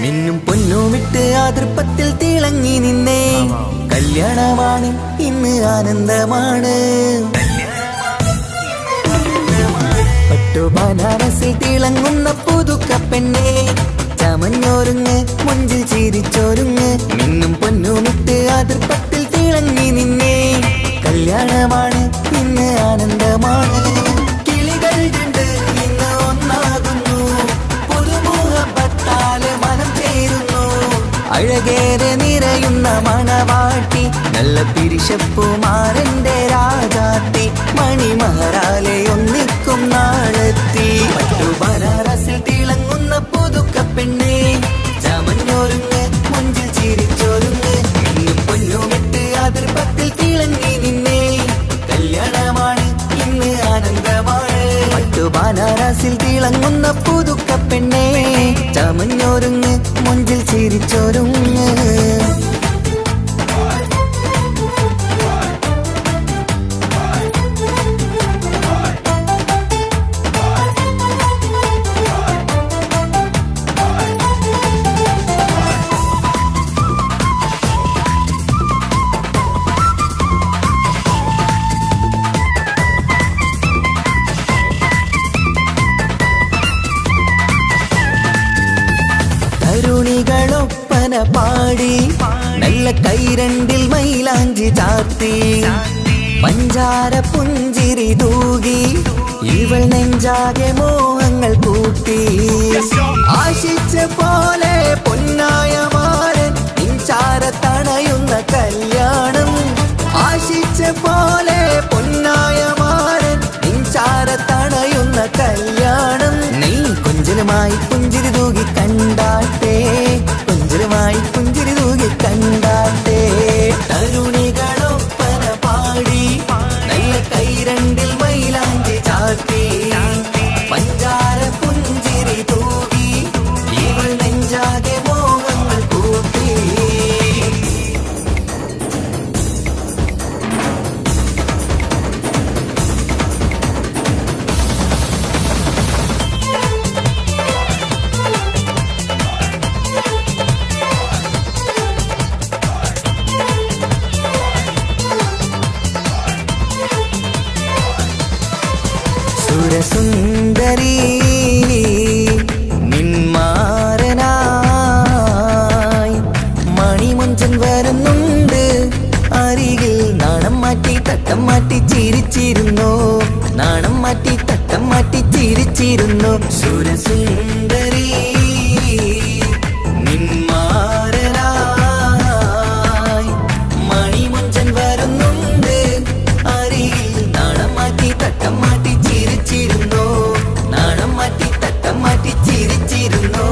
മിന്നും പൊന്നുമിട്ട് ആതൃപ്പത്തിൽ തിളങ്ങി നിന്നേ കല്യാണമാണ് ഇന്ന് ആനന്ദമാണ് പട്ടുബനാറസിൽ തിളങ്ങുന്ന പുതുക്ക പെണ്ണെ ചമഞ്ഞൊരുങ്ങ് മുഞ്ചിൽ ചിരിച്ചൊരുങ്ങ് മിന്നും പൊന്നുമിട്ട് ആതൃപ്പത്തിൽ തിളങ്ങി നിന്നേ കല്യാണമാണ് ഇന്ന് ആനന്ദമാണ് കിളികൾ രണ്ട് ഇന്ന് ഒന്നാകുന്നു പുതുമുഖത്താല് മനം ചേരുന്നു അഴകേറെ നിറയുന്ന മണവാട്ടി നല്ല പിരിശപ്പുമാരന്റെ രാജാത്തി മണിമഹറാലെ ഒന്നിക്കും നാളെത്തി പട്ടുബനാറസിൽ തിളങ്ങുന്ന പുതുക്ക പെണ്ണെ ചമഞ്ഞൊരുങ്ങ് മുഞ്ചിൽ ചിരിച്ചൊരുങ്ങ് മിന്നും പൊന്നുമിട്ട് അതിർപ്പത്തിൽ തിളങ്ങി നിന്നേ കല്യാണമാണ് ഇന്ന് ആനന്ദമാണ് പട്ടുബനാറസിൽ തിളങ്ങുന്ന പുതുക്ക പെണ്ണെ ചമഞ്ഞൊരുങ്ങ് മുഞ്ചിൽ ചിരിച്ചൊരുങ്ങ് പാടി നല്ല കൈരണ്ടിൽ മൈലാഞ്ചി ചാർത്തി പഞ്ചാര പുഞ്ചിരി തൂകി ഇവൾ നെഞ്ചാകെ മോഹങ്ങൾ കൂട്ടി ആശിച്ച പോലെ പൊന്നായ മാരൻ നിൻചാരത്തണയുന്ന കല്യാണം ആശിച്ച പോലെ പൊന്നായ മാരൻ നിൻചാരത്തണയുന്ന കല്യാണം നീ കൊഞ്ചലുമായി പുഞ്ചിരി തൂകി കണ്ടാട്ടെ കൊഞ്ചലുമായി പുഞ്ചിരി തൂകി കണ്ടാട്ടെ തരുണികളൊപ്പന പാടി നല്ല കൈരണ്ടിൽ മൈലാഞ്ചി ചാർത്തി പഞ്ചാര പുഞ്ചിരി തൂകി ഇവൾ നെഞ്ചാകെ മോഹങ്ങൾ കൂട്ടി സുരസുന്ദരി നിന്മാരനായി മണിമുഞ്ചൻ വരുന്നുണ്ട് അരികിൽ നാണം മാറ്റി തട്ടം മാറ്റി ചിരിച്ചിരുന്നു നാണം മാറ്റി തട്ടം മാറ്റി ചിരിച്ചിരുന്നു സുരസുന്ദരി നിന്മാരനായി മണിമുഞ്ചൻ വരുന്നുണ്ട് അരികിൽ നാണം മാറ്റി തട്ടം മാറ്റി ചിരിച്ചിരുന്നു നാണം മാറ്റി തട്ടം മാറ്റി ചിരിച്ചിരുന്നു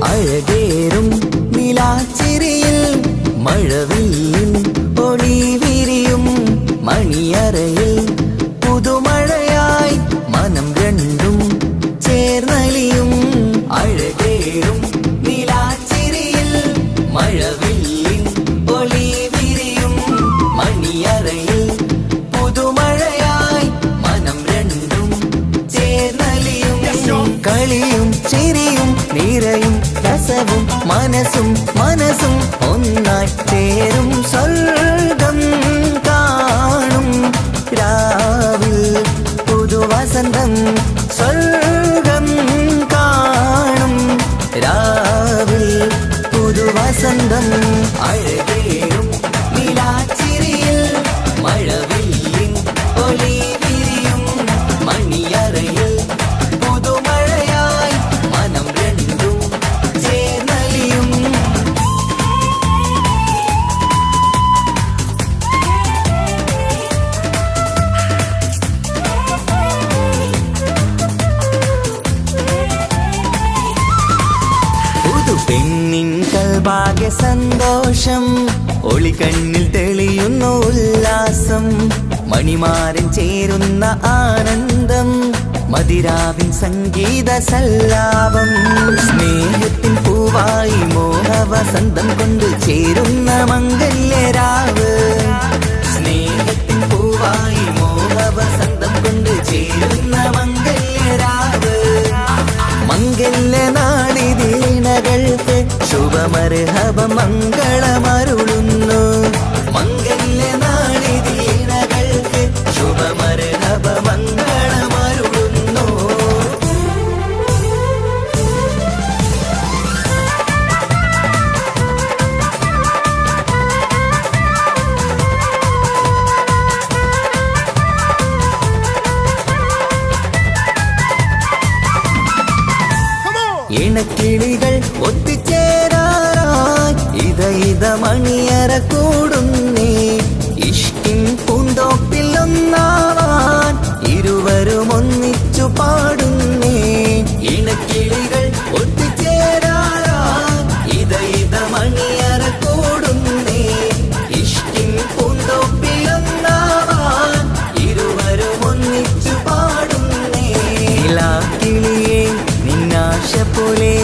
അഴകേറും നിലാച്ചിരിയിൽ മഴവില്ലിൻ ഒളി വിരിയും മണിയറയിൽ പുതുമഴയായി മനം രണ്ടും ചേർന്നലിയും അഴകേറും നിലാച്ചിരിയിൽ മഴവില്ലിൻ ഒളി വിരിയും മണിയറയിൽ പുതുമഴയായി മനം രണ്ടും ചേർന്നലിയും കളിയും ചിരിയും നിറയും രസവും മനസ്സും മനസ്സും ഒന്നായി ചേരും സ്വർഗം കാണും രാവിൽ പുതുവസന്തം സ്വർഗം കാണും രാവിൽ പുതുവസന്തം അഴകേറും നിലാച്ചിരിയിൽ മഴവില്ലിൻ ഒളി വിരിയും മണിയറയിൽ പുതുമഴയായി മനം രണ്ടും ചേർന്നലിയും പെണ്ണിൻ കൽഭാഗ്യ സന്തോഷം ഒളിക്കണ്ണിൽ തെളിയുന്നു ഉല്ലാസം മണിമാരൻ ചേരുന്ന ആനന്ദം മതിരാവിൻ സംഗീത സല്ലാപം സ്നേഹത്തിൻ പൂവായി മോഹവസന്തം കൊണ്ട് ചേരുന്ന മംഗല്യരാവ് സ്നേഹത്തിൻ പൂവായി മോഹവസന്തം കൊണ്ട് ചേരുന്ന മംഗല്യരാവ് മംഗല്യ നാളിതീണകൾക്ക് ശുഭമർഹബ മംഗളമരുളുന്നു മംഗല്യ നാളിതീണകൾക്ക് ശുഭമർഹബ മംഗളമരുളുന്നു ഇണക്കിളികൾ ഒത്തുചേരാറായി ഇത മണിയറ കൂടുന്നേ ഇഷ്കിൻ പൂന്തോപ്പിൽ ഒന്നാവാൻ ഇരുവരും ഒന്നിച്ചു പാടുന്നേ ഇണക്കിളികൾ ഒത്തുചേരാറായി ഇത മണിയറ കൂടുന്നേ ഇഷ്കിൻ പൂന്തോപ്പിൽ ഒന്നാവാൻ ഇരുവരും ഒന്നിച്ചു പാടുന്നേ കിളിയേ നിന്നാശ പോലെ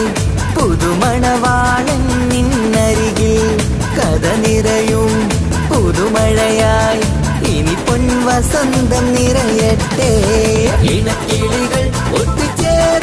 പുതുമണവാളൻ നിന്നരികിൽ കഥ നിറയും പുതുമഴയായി ഇനി പൊൻവസന്തം നിറയട്ടെ ഇണക്കിളികൾ ഒത്തുചേർ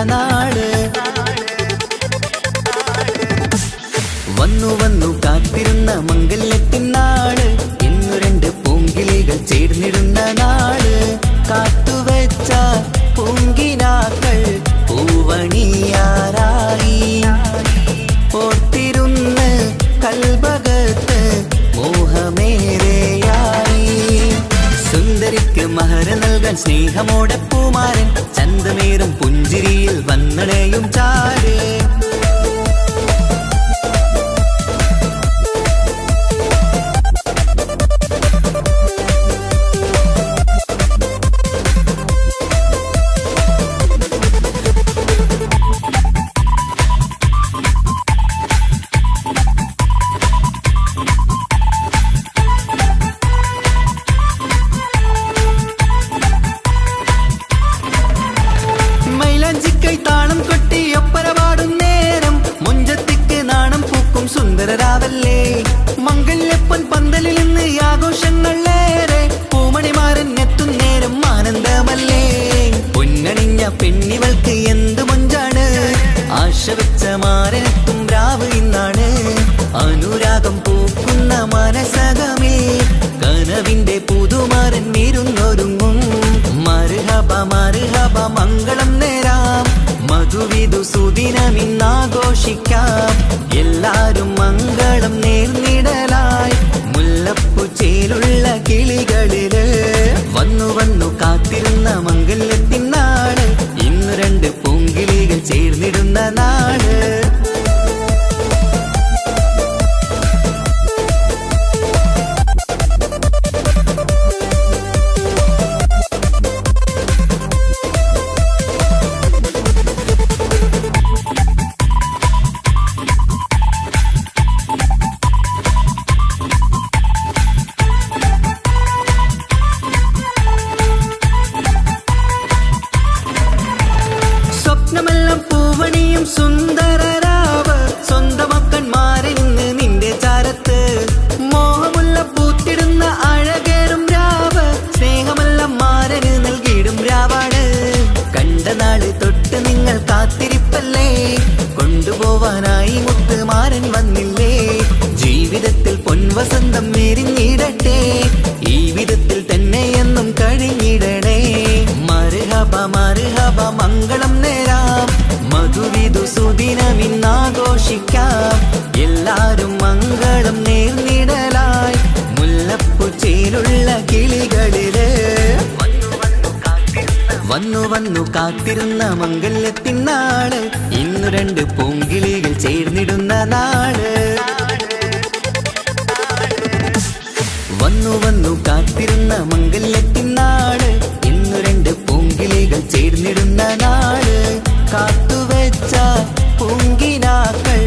നാട്. വന്നു വന്നു കാത്തിരുന്ന മംഗല്യത്തിൻ നാട്, ഇന്നു രണ്ട് പൂങ്കിളികൾ ചേർന്നിടുന്ന നാട്. കാത്തുവെച്ച പൂങ്കിനാക്കൾ പൂവണിയാറായി, ഓർത്തിരുന്ന് കൽബകത്ത് മോഹമേറെയായി. സുന്ദരിക്ക് മഹർ നൽകാൻ സ്നേഹമോടെ പൂമാരൻ, ചന്തമേറും പുഞ്ചിരിയിൽ വന്നണയും ചാര്. താളം കൊട്ടി ഒപ്പര പാടും നേരം, മുഞ്ചത്തിക്ക് നാണം പൂക്കും സുന്ദരരാവല്ലേ. മംഗല്യപ്പൊൻ പന്തലിൽ നിന്ന് ആഘോഷങ്ങളേറെ, പൂമണിമാരൻ എത്തും നേരം ആനന്ദമല്ലേ. പൊന്നണിഞ്ഞ പെണ്ണിവൾക്ക് എന്ത് മൊഞ്ചാണ്, ആശ വെച്ച മാരനെത്തും രാവ് ഇന്നാണ്. അനുരാഗം പൂക്കുന്ന മനസകമേ, കനവിന്റെ പുതുമാരൻ ഇരുന്നൊരുങ്ങും. മർഹബ മർഹബ മംഗളം നേരാം, മധുവിധു സുദിനമിന്നാഘോഷിക്കാം. എല്ലാരും മംഗളം നേർന്നിടലായി, മുല്ലപ്പൂ ചേലുള്ള കിളികളില്. വന്നു വന്നു കാത്തിരുന്ന മംഗല്യത്തിൻ നാട്, ഇന്നു രണ്ട് പൂങ്കിളികൾ ചേർന്നിടുന്ന നാട്. സ്വപ്നമെല്ലാം പൂവണിയും സുന്ദരരാവ്, സ്വന്തമക്കന്മാരിൽ നിന്ന് നിന്റെ ചാരത്ത്. മോഹമുള്ള പൂത്തിടുന്ന അഴകേറും രാവ്, സ്നേഹമെല്ലാം മാരന് നൽകിയിടും രാവാണ്. കണ്ട നാള് തൊട്ട് നിങ്ങൾ കാത്തിരിപ്പല്ലേ, കൊണ്ടുപോവാനായി മുത്തുമാരൻ വന്നില്ലേ. ജീവിതത്തിൽ പൊൻവസന്തം എരിഞ്ഞിടട്ടെ, ഈ വിധത്തിൽ തന്നെ എന്നും കഴിഞ്ഞിടണേ. മർഹബ മർഹബ മംഗളം നേരാം, മധുവിധു സുദിനമിന്നാഘോഷിക്കാം. എല്ലാരും മംഗളം നേർന്നിടലായി, മുല്ലപ്പൂ ചേലുള്ള കിളികളില്. വന്നു വന്നു കാത്തിരുന്ന മംഗല്യത്തിൻ നാട്, ഇന്നു രണ്ട് പൂങ്കിളികൾ ചേർന്നിടുന്ന നാട്. വന്നു വന്നു കാത്തിരുന്ന മംഗല്യത്തിൻ നാട്, ഇന്നു രണ്ട് പൂങ്കിളികൾ ചേർന്നിടുന്ന നാട്. കാത്തുവെച്ച പൂങ്കിനാക്കൾ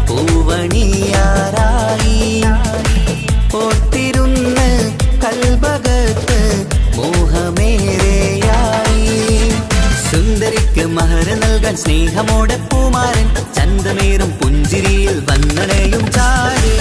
പൂവണിയാറായി, ഓർത്തിരുന്ന് കൽബകത്ത് മോഹമേറെയായി. സുന്ദരിക്ക് മഹർ നൽകാൻ സ്നേഹമോടെ പൂമാരൻ, ചന്തമേറും പുഞ്ചിരിയിൽ വന്നണയും ചാര്.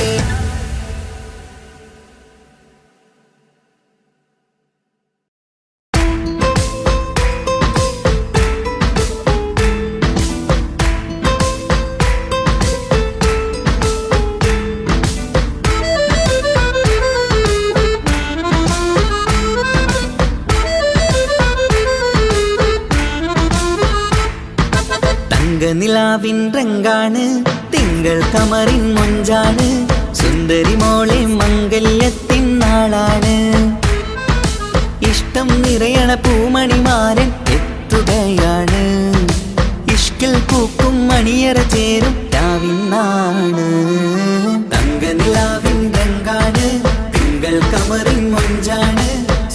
നിലാവിൻ രംഗാണ്, തിങ്കൾ കമറിൻ മൊഞ്ചാണ്, സുന്ദരി മോളെ മംഗല്യത്തിൻ നാളാണ്. ഇഷ്ടം നിറയണ പൂമണിമാരൻ എത്തുകയാണ്, ഇഷ്കിൽ പൂക്കും മണിയറ ചേരും രാവിനാണ്. തങ്ക നിലാവിൻ രംഗാണ്, തിങ്കൾ കമറിൻ മൊഞ്ചാണ്,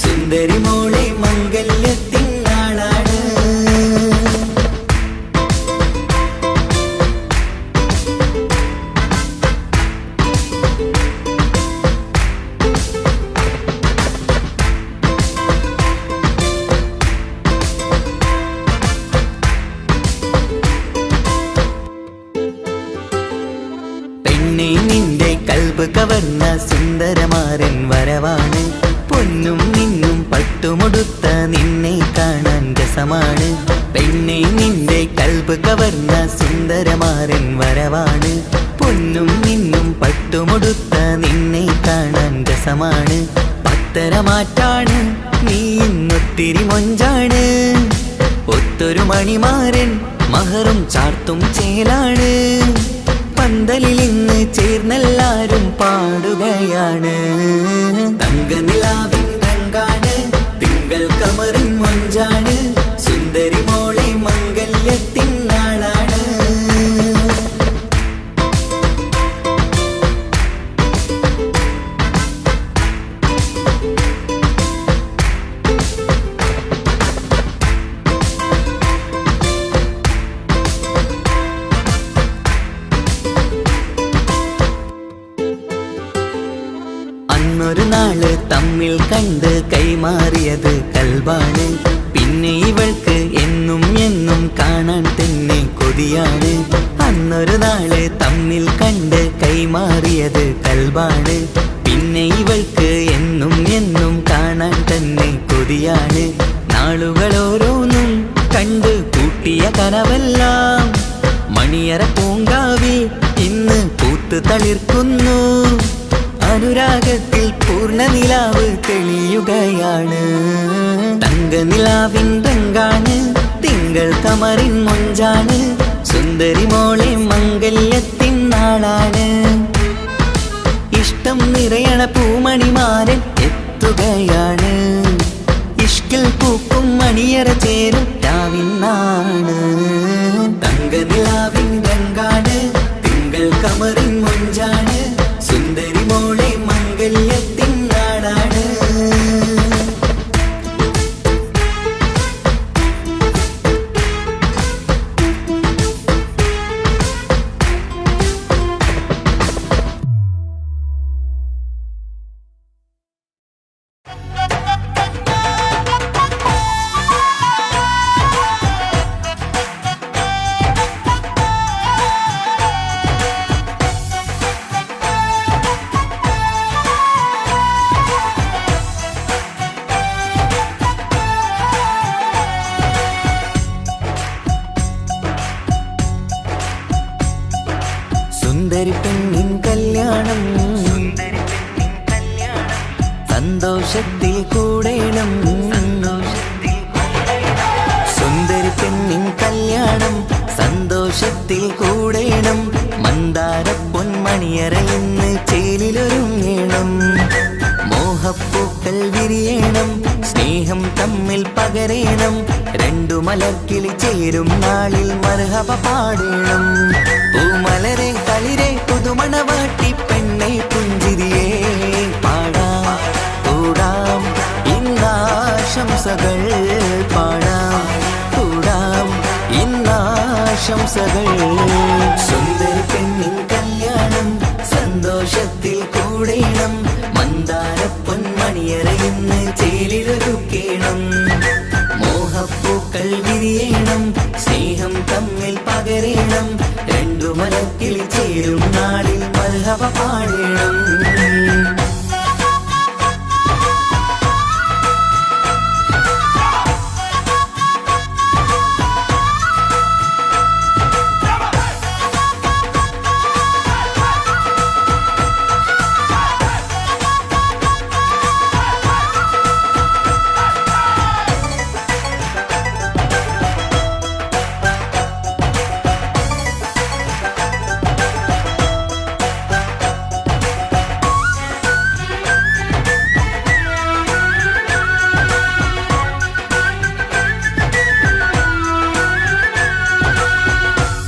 സുന്ദരി മോളെ മംഗല്യത്തിൻ നാളാണ്. നിന്റെ കൽബ് കവർന്ന സുന്ദരമാരൻ വരവാണ്, പൊന്നും നിന്നും പട്ടുമുടുത്ത നിന്നെ കാണാൻ രസമാണ് പെണ്ണെ നിന്റെ കൽബ് കവർന്ന സുന്ദരമാരൻ വരവാണ് പൊന്നും നിന്നും പട്ടുമുടുത്ത നിന്നെ കാണാൻ രസമാണ് പത്തരമാറ്റാണ് നീ ഇന്നൊത്തിരി മൊഞ്ചാണ് ഒത്തൊരു മണിമാരൻ മഹറും ചാർത്തും ചേലാണ് പന്തലിൽ ഇന്ന് ചേർന്നെല്ലാരും പാടുകയാണ് തങ്കനിലാവിൻ രംഗാണ് തിങ്കൾ കമറിൻ മൊഞ്ചാണ് സുന്ദരി മോളെ മംഗല്യത്തിൻ നാളാണ് അന്നൊരു നാള് തമ്മിൽ കണ്ട് കൈമാറിയത് കൽബാണ് പിന്നെ ഇവൾക്ക് എന്നും എന്നും കാണാൻ തന്നെ കൊതിയാണ് അന്നൊരു നാള് തമ്മിൽ കണ്ട് കൈമാറിയത് കൽബാണ് പിന്നെ ഇവൾക്ക് എന്നും എന്നും കാണാൻ തന്നെ കൊതിയാണ് നാളുകൾ ഓരോന്നും കണ്ട് കൂട്ടിയ കനവെല്ലാം മണിയറ പൂങ്കാവിൽ ഇന്ന് പൂത്ത് തളിർക്കുന്നു അനുരാഗത്തിൽ പൂർണ്ണ നിലാവ് തെളിയുകയാണ് തങ്കനിലാവിൻ രംഗാണ് തിങ്കൾ കമറിൻ മൊഞ്ചാണ് സുന്ദരി മോളെ മംഗല്യത്തിൻ നാളാണ് ഇഷ്ടം നിറയണ പൂമണിമാരൻ എത്തുകയാണ് ഇഷ്കിൽ പൂക്കും മണിയറ ചേരും രാവിനാണ് തങ്കനിലാവിൻ രംഗാണ് തിങ്കൾ കമറിൻ മൊഞ്ചാണ് സുന്ദരി മോളെ മംഗല്യത്തിൻ നാടാണ് സുന്ദരി പെണ്ണിൻ കല്യാണം സന്തോഷത്തിൽ കൂടേണം സുന്ദരി പെണ്ണിൻ കല്യാണം സന്തോഷത്തിൽ കൂടേണം മന്ദാര പൊന്മണിയറ ഇന്ന് ചേലിലൊരുങ്ങേണം മോഹപ്പൂക്കൾ വിരിയണം സ്നേഹം തമ്മിൽ പകരേണം രണ്ടു മലർക്കിളി ചേരും നാളിൽ മർഹബ പാടേണം പൂമലരെ തളിരെ പുതുമണവാട്ടി പെണ്ണെ പുഞ്ചിരിയേ പാടാം കൂടാം ഇന്നാശംസകൾ പാടാം കൂടാം ഇന്നാശംസകൾ സുന്ദരി പെണ്ണിൻ കല്യാണം സന്തോഷത്തിൽ കൂടേണം മന്ദാര പൊന്മണിയറ ഇന്ന് ചേലിലൊരുക്കേണം മോഹപ്പൂക്കൾ വിരിയണം സ്നേഹം തമ്മിൽ പകരേണം രണ്ടു മലക്കിളി ചേരും നാളിൽ മർഹബ പാടേണം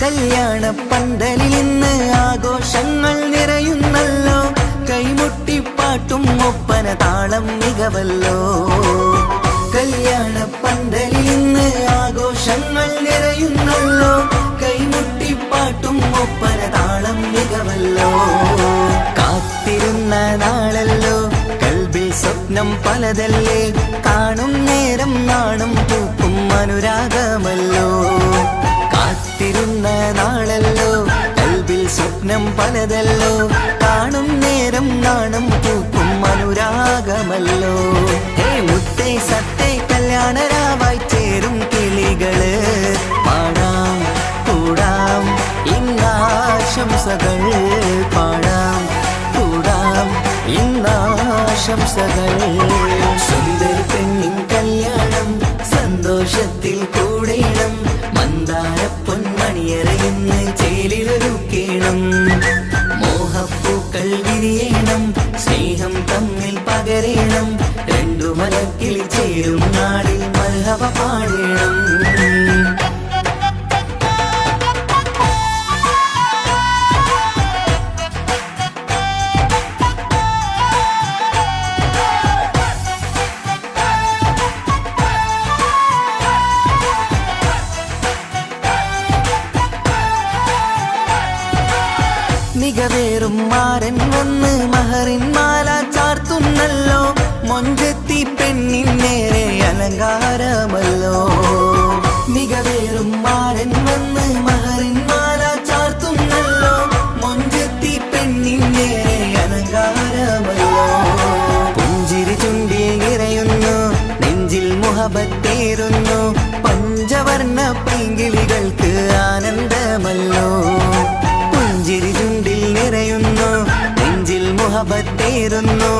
കല്യാണ പന്തലിൽ ഇന്ന് ആഘോഷങ്ങൾ നിറയുന്നല്ലോ കൈമുട്ടിപ്പാട്ടും ഒപ്പന താളം മികവല്ലോ കല്യാണ പന്തലിൽ ഇന്ന് ആഘോഷങ്ങൾ നിറയുന്നല്ലോ കൈമുട്ടിപ്പാട്ടും ഒപ്പന താളം മികവല്ലോ കാത്തിരുന്ന നാളല്ലോ കൽബിൽ സ്വപ്നം പലതല്ലേ കാണും നേരം നാണം പൂക്കും അനുരാഗമല്ലോ കാത്തിരുന്ന നാളല്ലോ കൽബിൽ സ്വപ്നം പലതല്ലോ കാണും നേരം നാണം പൂക്കും അനുരാഗമല്ലോ ഹേ മുത്തേ കല്യാണരാവായി ചേരും കിളികള് പാടാം കൂടാം ഇന്നാശംസകൾ പാടാം കൂടാം ഇന്നാശംസകൾ സുന്ദരി പെണ്ണിൻ കല്യാണം സന്തോഷത്തിൽ കൂടേണം മന്ദാര പൊന്മണിയറയിന്ന് ചേലിലൊരുക്കേണം മോഹപ്പൂക്കൾ വിരിയണം സ്നേഹം തമ്മിൽ പകരേണം രണ്ടു മലക്കിൽ ചേരും നാളിൽ മർഹബ പാടേണം മികവേറും മാരൻ വന്ന് മഹറിൻ മാല ചാർത്തുന്നല്ലോ മൊഞ്ചെത്തി പെണ്ണിൻ നേരെ അലങ്കാരമല്ലോ മികവേറും മാരൻ വന്ന് മഹറിൻ മാല ചാർത്തുന്നല്ലോ മൊഞ്ചെത്തി പെണ്ണിൻ നേരെ അലങ്കാരമല്ലോ പുഞ്ചിരി ചുണ്ടിൽ നിറയുന്നു നെഞ്ചിൽ മുഹബത്തേറുന്നു പഞ്ചവർണ്ണ പൈങ്കിളികൾക്ക് ആനന്ദമല്ലോ പുഞ്ചിരി ചുണ്ടിൽ നിറയുന്നു നെഞ്ചിൽ മുഹബത്തേറുന്നു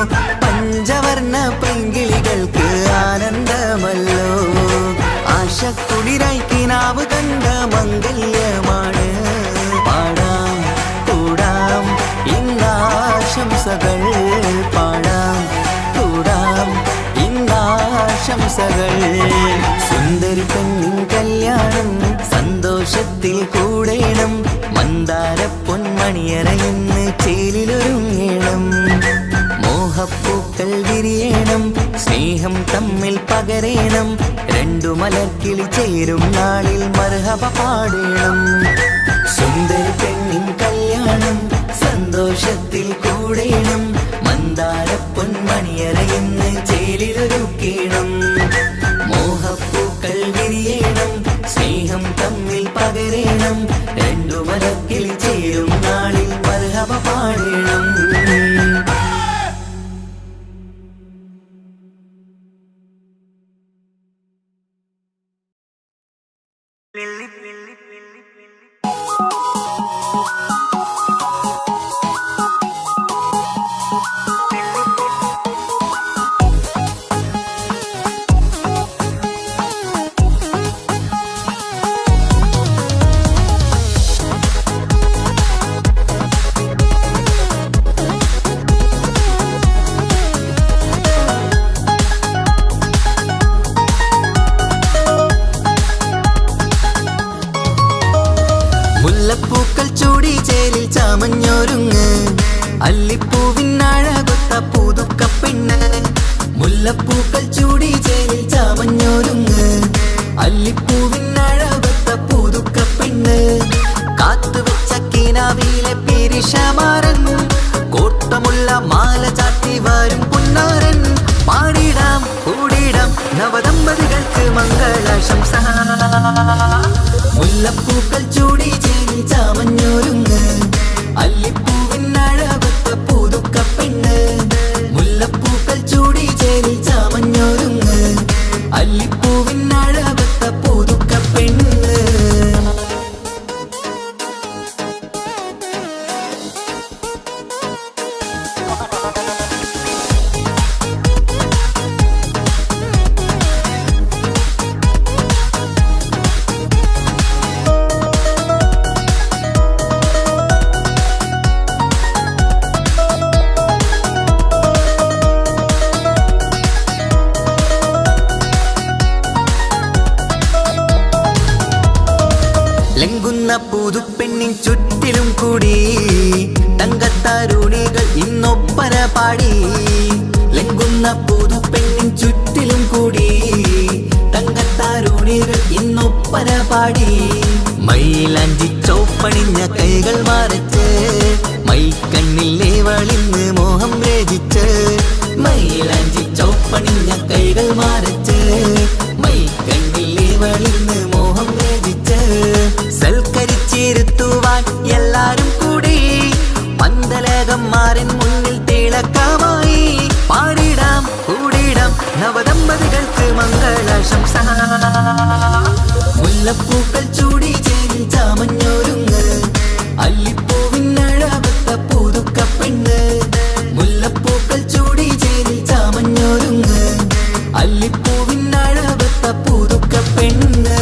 പഞ്ചവർണ്ണ പൈങ്കിളികൾക്ക് ആനന്ദമല്ലോ ആശക്കുളിരായി കിനാവ് കണ്ട മംഗല്യമാണ് പാടാം കൂടാം ഇന്നാശംസകൾ പാടാം കൂടാം ഇന്നാശംസകൾ സുന്ദരി പെണ്ണിൻ കല്യാണം സന്തോഷത്തിൽ കൂടേണം മന്ദാര പൊന്മണിയറയിന്ന് ചേലിലൊരുങ്ങേണം മോഹപ്പൂക്കൾ വിരിയണം സ്നേഹം തമ്മിൽ പകരേണം രണ്ടു മലക്കിളി ചേരും നാളിൽ മർഹബ പാടേണം സുന്ദരി പെണ്ണിൻ കല്യാണം സന്തോഷത്തിൽ കൂടേണം മന്ദാര പൊന്മണിയറയിന്ന് ചേലിലൊരുക്കേണം മോഹപ്പൂക്കൾ വിരിയണം സ്നേഹം തമ്മിൽ പകരേണം രണ്ടു മലക്കിൽ ചേരും നാളിൽ മർഹബ പാടേണം മുല്ലപ്പൂക്കൾ ചൂടി ചേലിൽ ചാമഞ്ഞൊരുങ്ങ് അല്ലിപ്പൂവിനഴകൊത്ത പുതുക്ക പെണ്ണ് മുല്ലപ്പൂക്കൾ ചൂടി ചേലിൽ ചാമഞ്ഞൊരുങ്ങ് അല്ലിപ്പൂവിനഴകൊത്ത പുതുക്ക പെണ്ണ് കാത്തുവെച്ച കിനാവിലെ പിരിശമാരൻ കോട്ടമുള്ള മാല ചാത്തി വരും പുന്നാരൻ പാടിടാം കൂടിടാം നവദമ്പതികൾക്ക് മംഗളാശംസ മുല്ലപ്പൂക്കൾ ചൂടി ചേരി ചാമഞ്ഞൊരുങ്ങ് അല്ലിപ്പൂവിനഴകൊത്ത പുതുക്ക പെണ്ണ് മുല്ലപ്പൂക്കൾ ചൂടി ചേരി ചാമഞ്ഞൊരുങ്ങ് അല്ലിപ്പൂവിനഴകൊത്ത പുതുക്ക പെണ്ണ് ലംഘുന്ന പുതുപ്പെണ്ണിൻ ചുറ്റിലും കൂടി തങ്കത്താരുണികൾ ഇന്നൊപ്പന പാടി ലംഘുന്ന പുതുപ്പെണ്ണിൻ ചുറ്റിലും കൂടി തങ്കത്താരുണികൾ ഇന്നൊപ്പന പാടി മൈലാഞ്ചി ചോപ്പണിഞ്ഞ കൈകൾ മറച്ച് മൈക്കണ്ണിലെ വളിന്ന് മോഹം രചിച്ച് മൈലാഞ്ചി ചോപ്പണിഞ്ഞ കൈകൾ മറച്ച് മൈക്കണ്ണിലെ വളിന്ന് മോഹം രചിച്ച് സൽക്കരിച്ചിരുത്തുവാൻ എല്ലാരും കൂടി പന്തലകന്മാരൻ മുന്നിൽ തിളക്കമായി പാടിടാം കൂടിടാം നവദമ്പതികൾക്ക് മംഗളാശംസ. മുല്ലപ്പൂക്കൾ ചൂടി ചേരി ചാമഞ്ഞൊരുങ്ങ് അല്ലിപ്പൂവിനഴവത്ത പുതുക്ക പെണ്ണ്. മുല്ലപ്പൂക്കൾ ചൂടി ചേരി ചാമഞ്ഞൊരുങ്ങ് അല്ലിപ്പൂവിനഴവത്ത പുതുക്ക പെണ്ണ്.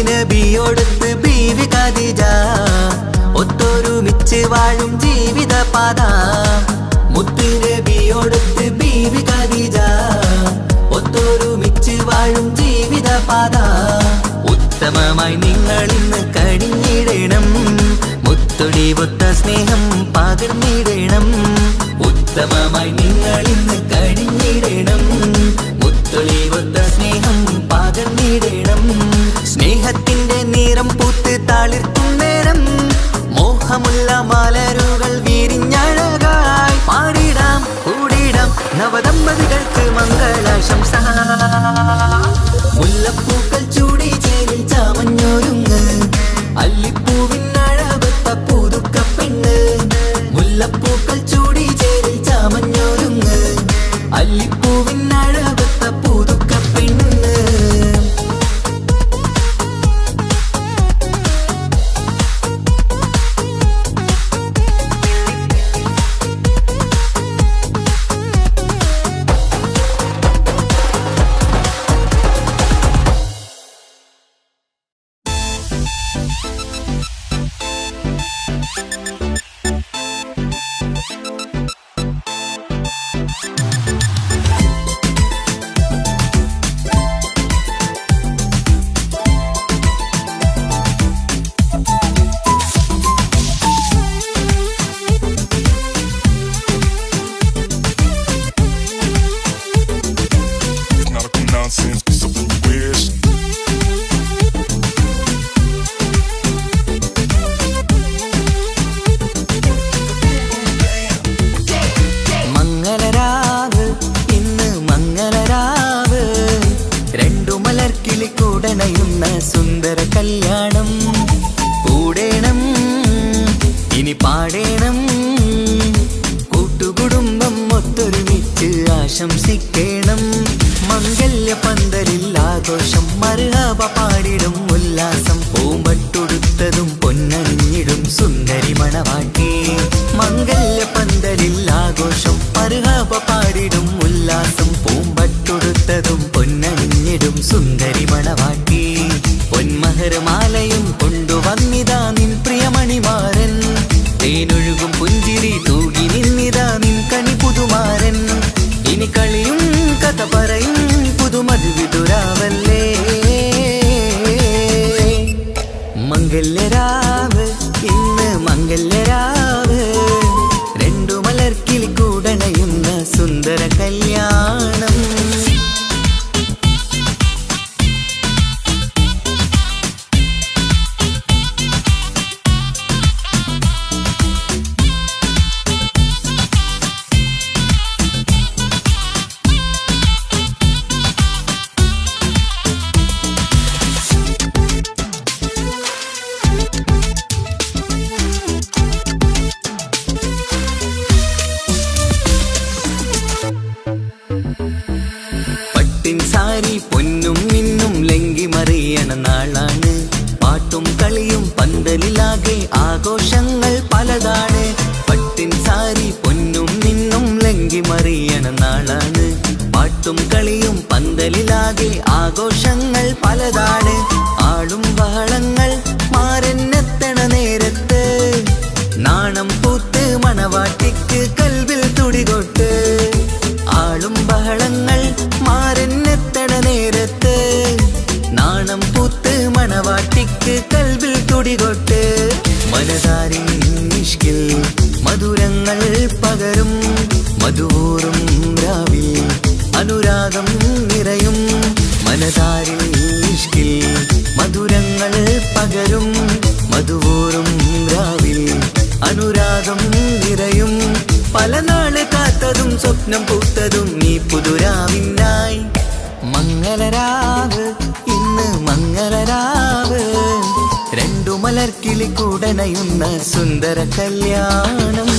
നബിയോടൊത്ത് ബീവി ഖദീജ ഒത്തൊരുമിച്ച് വാഴും ജീവിതപാത. മുത്ത് നബിയോടൊത്ത് ബീവി ഖദീജ ഒത്തൊരുമിച്ച് വാഴും ജീവിതപാത. ഉത്തമമായി നിങ്ങൾ ഇന്ന് കഴിഞ്ഞിടണം, മുത്തൊടിവൊത്ത സ്നേഹം പകർന്നിടണം. ഉത്തമമായി നിങ്ങൾ ഇന്ന് കഴിഞ്ഞിടണം, മുത്തൊടിവൊത്ത സ്നേഹം പകർന്നിടണം. സ്നേഹത്തിന്റെ നിറം പൂത്ത് താളിർക്കും നേരം മോഹമുള്ള മലരുകൾ വിരിഞ്ഞഴകായി പാടിടാം കൂടിടാം നവദമ്പതികൾക്ക് മംഗളാശംസ. മുല്ലപ്പൂക്കൾ ചൂടി ചേരി ചാമഞ്ഞൊരുങ്ങ് അല്ലിപ്പൂവിനഴവത്ത പുതുക്ക പെണ്ണ്. മുല്ലപ്പൂക്കൾ ചൂടി ചേരി ചാമഞ്ഞൊരുങ്ങ് അല്ലിപ്പൂവിനഴവത്ത പുതുക്ക പെണ്ണ്. സുന്ദര കല്യാണം കൂടേണം ഇനി പാടേണം, കൂട്ടുകുടുംബം ഒത്തൊരുമിച്ച് ആശംസിക്കണം. മംഗല്യ പന്തലിൽ ആഘോഷം മർഹബ പാടിടും ഉല്ലാസം. പൂമ്പട്ടൊടുത്തതും പൊന്നണിഞ്ഞിടും സുന്ദരി മണവാട്ടി. മംഗല്യ പന്തലിൽ ആഘോഷം മർഹബ പാടിടും ഉല്ലാസം. പൂമ്പട്ടൊടുത്തതും പൊന്നണിഞ്ഞിടും സുന്ദരി മണവാട്ടി. പൊന്മഹർമാലയും കൊണ്ടുവന്നിതാ നിൻ പ്രിയമണിമാരൻ. തേനൊഴുകും പുഞ്ചിരി തൂകി നിന്നിതാ നിൻ കണി പുതുമാരൻ. ഇനി കളിയും കഥ പറയും പുതുമധുവിതുരാവല്ലേ. മംഗല്യരാവ് ഇന്ന് മംഗല്യരാവ്, രണ്ടു മലർക്കിളി കൂടണയുന്ന സുന്ദര കല്യാണം. സാരി പൊന്നും മിന്നും ലങ്കി മറിയണ നാളാണ്. പാട്ടും കളിയും പന്തലിലാകെ ആഘോഷങ്ങൾ പലതാണ്. പട്ടിൻ സാരി പൊന്നും മിന്നും ലങ്കി മറിയണ നാളാണ്. പാട്ടും കളിയും പന്തലിലാകെ ആഘോഷങ്ങൾ പലതാണ്. ആളും ബഹളങ്ങൾ മാരെന്നെത്തണ നേരത്ത് നാണം പൂത്ത് മണവാട്ടിക്ക് കൽവിൽ തുടികൊട്ട്. ആളും ബഹളങ്ങൾ മാരെന്നെത്തണ നേരത്ത് നാണം പൂത്ത് മണവാട്ടിക്ക് കൽവിൽ തുടികൊട്ട്. മനതാരിൻ ഇഷ്കിൽ മധുരങ്ങൾ പകരും മധുവൂറും രാവിൽ അനുരാഗം നിറയും. മനതാരിൻ ഇഷ്കിൽ മധുരങ്ങൾ പകരും മധുവൂറും രാവിൽ അനുരാഗം നിറയും. പല നാള് കാത്തതും സ്വപ്നം പൂത്തതും നീ പുതുരാവിനായി. മംഗളരാവ് ഇന്ന് മംഗളരാവ്, രണ്ടു മലർക്കിളി കൂടണയുന്ന സുന്ദര കല്യാണം.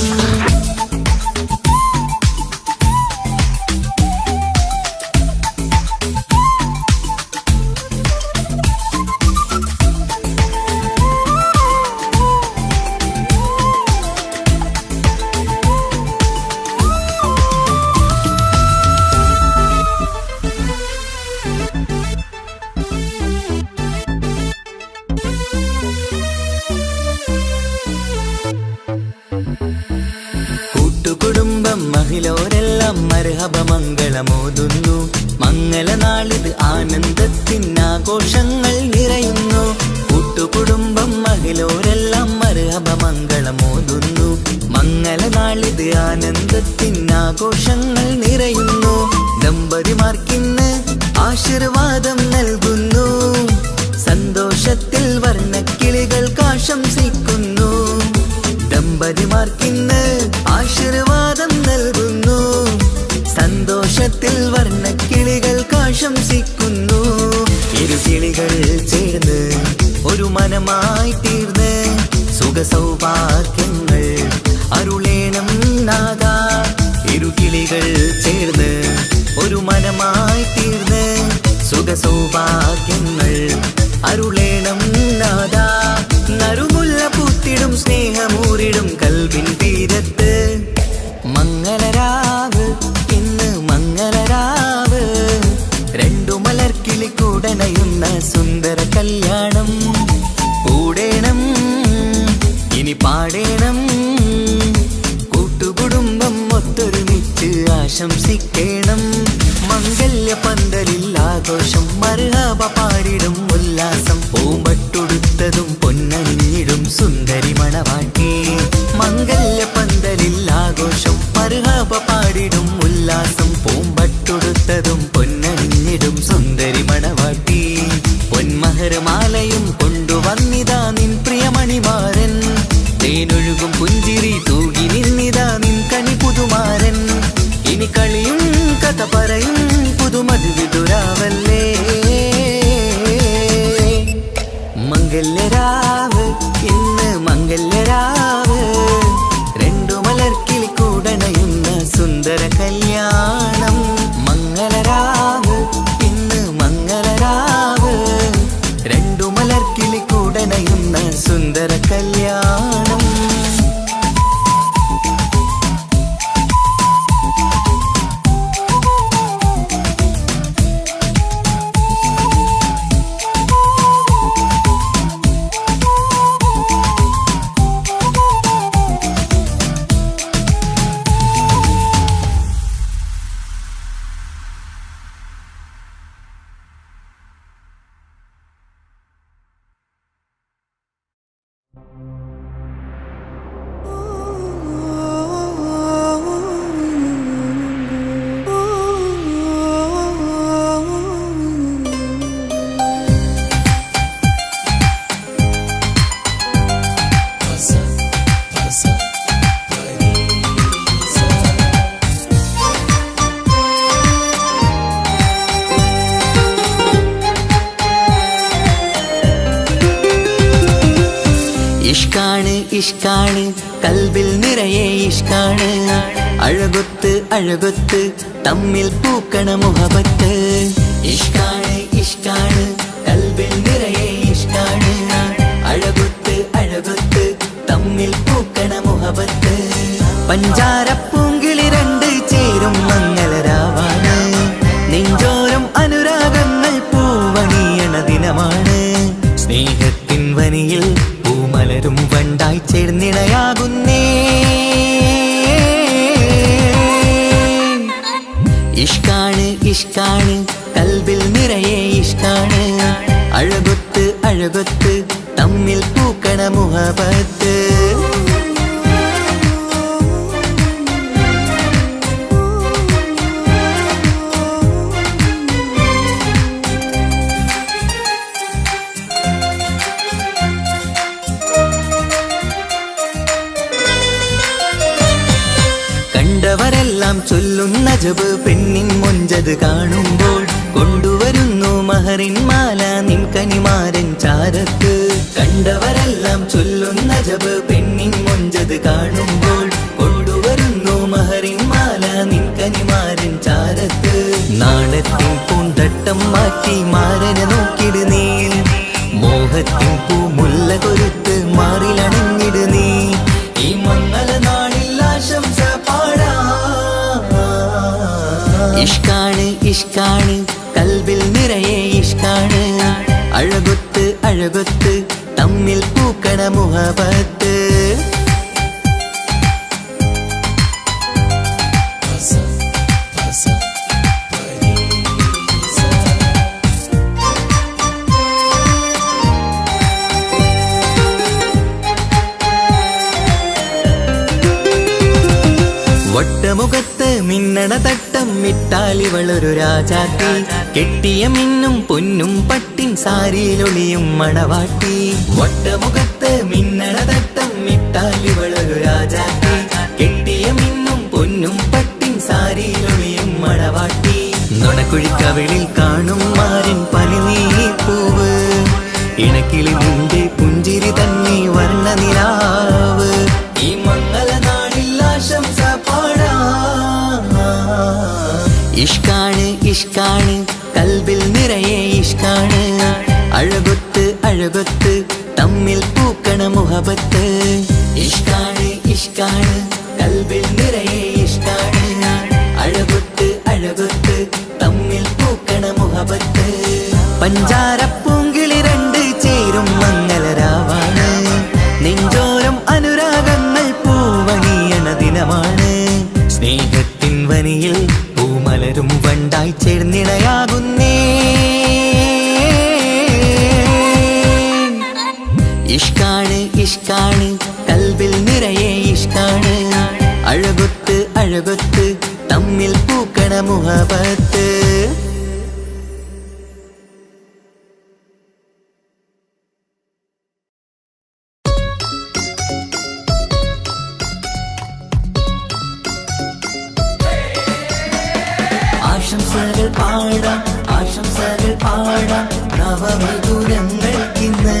കൂട്ടുകുടുംബം മഹിളോരെല്ലാം മർഹബ മംഗളമോതുന്നു. മംഗളനാളിത് ആനന്ദത്തിനാഘോഷങ്ങൾ നിറയുന്നു. കൂട്ടുകുടുംബം മഹിളോരെല്ലാം മർഹബ മംഗളമോതുന്നു. മംഗളനാളിത് ആനന്ദത്തിനാഘോഷങ്ങൾ നിറയുന്നു. ദമ്പതിമാർക്കിന്ന് ആശീർവാദം നൽകുന്നു. സന്തോഷത്തിൽ വർണ്ണക്കിളികൾ ആശംസിക്കുന്നു. ദമ്പതിമാർക്കിന്ന് ആശീർവാദം നൽകുന്നു. സന്തോഷത്തിൽ വർണ്ണക്കിളികൾ ആശംസിക്കുന്നു. ഇരുകിളികൾ ചേർന്ന് ഒരു മനമായി തീർന്ന് സുഖസൗഭാഗ്യങ്ങൾ അരുളേണം നാഥ. ഇരുകിളികൾ ചേർന്ന് ഒരു മനമായി തീർന്ന് സുഖസൗഭാഗ്യങ്ങൾ അരുളേണം നാഥ. നറുമുല്ല പൂത്തിടും സ്നേഹമൂരിടും കൽവിൻ തീരത്ത്. മംഗളരാവ് ഇന്ന് മംഗളരാവ്, രണ്ടു മലർക്കിളി കൂടണയുന്ന സുന്ദര കല്യാണം. കൂടേണം ഇനി പാടേണം, കൂട്ടുകുടുംബം ഒത്തൊരുമിച്ച് ആശംസിക്കേണം. മംഗല്യ പന്തലിൽ ആഘോഷം മർഹബ പാടിടും ഉല്ലാസം. പൂമ്പട്ടുടുത്തതും പൊന്നണിഞ്ഞിടും സുന്ദരി മണവാട്ടി. മംഗല്യ പന്തലിൽ ആഘോഷം മർഹബ പാടിടും ഉല്ലാസം. പൂമ്പട്ടുടുത്തതും പൊന്നണിഞ്ഞിടും സുന്ദരി മണവാട്ടി. പൊന്മഹർമാലയും കൊണ്ടുവന്നിതാ നിൻ പ്രിയമണിമാരൻ. തേനൊഴുകും പുഞ്ചിരി തൂകി നിന്നിതാ നിൻ കനി പുതുമാരൻ. ഇനി കളിയും കഥ പറയും പുതുമധുവിതുരാവല്ലേ. മംഗല്യരാവ് ഇന്ന് മംഗല്യരാവ്, രണ്ടു മലർക്കിളി കൂടണയുന്ന സുന്ദര കല്യാണം. മംഗളരാവ് ഇന്ന് മംഗളരാവ്, രണ്ടു മലർക്കിളി കൂടണയുന്ന സുന്ദര കല്യാണം. ഇഷ്കാണ് ഇഷ്കാണ് കൽബിൽ നിറയെ ഇഷ്കാണ്. അഴകൊത്ത് അഴകൊത്ത് തമ്മിൽ പൂക്കണ മുഹബത്ത്. ഇഷ്കാണ് ഇഷ്കാണ് കൽബിൽ നിറയെ ഇഷ്കാണ്. അഴകൊത്ത് അഴകൊത്ത് തമ്മിൽ പൂക്കണ മുഹബത്ത്. പഞ്ചാരപ്പൂങ്കിളി രണ്ട് ചേരും മംഗളരാവാണ്. നെഞ്ചോരം അനുരാഗങ്ങൾ പൂവണിയണ ദിനമാണ്. സ്നേഹത്തിൻ വനിയിൽ പൂമലരും വണ്ടായി ചേർന്നിണയാകുന്നേ. ഇഷ്കാണ് ഇഷ്കാണ് കൽബിൽ നിറയെ ഇഷ്കാണ്. അഴകൊത്ത് അഴകൊത്ത് തമ്മിൽ പൂക്കണ മുഹബത്ത്. നജബ് പെണ്ണിൻ മൊഞ്ചത് കാണുമ്പോൾ കൊണ്ടുവരുന്നു മഹറിൻ മാല നിൻ കനിമാരൻ ചാരത്ത് കണ്ടവരെല്ലാം ചൊല്ലുന്ന നജബ് പെണ്ണിൻ മൊഞ്ചത് കാണുമ്പോൾ കൊണ്ടുവരുന്നു മഹറിൻ മാല നിൻ കനിമാരൻ ചാരത്ത് നാണത്തിൻ പൂന്തട്ടം മാറ്റി മാരനെ നോക്കിട് നീ മോഹത്തിൻ പൂമുല്ല കൊരുത്ത് മാറിലണഞ്ഞിട് നീ ഈ മംഗള നാളിൽ ആശംസ പാടാ ഇഷ്കാണ് ഇഷ്കാണ് കൽബിൽ നിറയെ ഇഷ്കാണ് അഴകൊത്ത് അഴകൊത്ത് തമ്മിൽ പൂക്കണ മുഹബത്ത് വട്ടമുഖത്ത് മിന്നണ തട്ടം മിട്ടാലിവളൊരു രാജാത്തി കെട്ടിയ മിന്നും പൊന്നും പട്ടിൻ സാരിയിലൊളിയും മണവാട്ടി വട്ടമുഖത്ത് മിന്നണ തട്ടം മിട്ടാലിവളൊരു രാജാത്തി കെട്ടിയ മിന്നും പൊന്നും പട്ടിൻ സാരിയിലൊളിയും മണവാട്ടി നുണക്കുഴിക്കവിളിൽ കാണും മാരൻ പനിനീർപ്പൂവ് ഇണക്കിളി നിന്റെ പുഞ്ചിരി തന്നെ വർണ്ണനിലാവ് ഈ മംഗള നാളിൽ ആശംസ പാടാ ഇഷ്കാണ് ഇഷ്കാണ് കൽബിൽ നിറയെ ഇഷ്കാണ് അഴകൊത്ത് അഴകൊത്ത് തമ്മിൽ പൂക്കണ മുഹബത്ത് ഇഷ്കാണ് ഇഷ്കാണ് കൽബിൽ നിറയെ ഇഷ്കാണ് അഴകൊത്ത് അഴകൊത്ത് തമ്മിൽ പൂക്കണ മുഹബത്ത് പഞ്ചാരപ്പൂങ്കിളി രണ്ട് ചേരും മംഗളരാവാണ് നെഞ്ചോരം അനുരാഗങ്ങൾ പൂവണിയണ ദിനമാണ് സ്നേഹത്തിൻ വനിയിൽ പൂമലരും വണ്ടായി ചേർന്നിണയാകുന്നേ ഇഷ്കാണ് ഇഷ്കാണ് കൽബിൽ നിറയെ ഇഷ്കാണ് അഴകൊത്ത് അഴകൊത്ത് തമ്മിൽ പൂക്കണ മുഹബത്ത് ആശംസകൾ പാടാം ആശംസകൾ പാടാം നവമിഥുനങ്ങൾക്കിന്ന്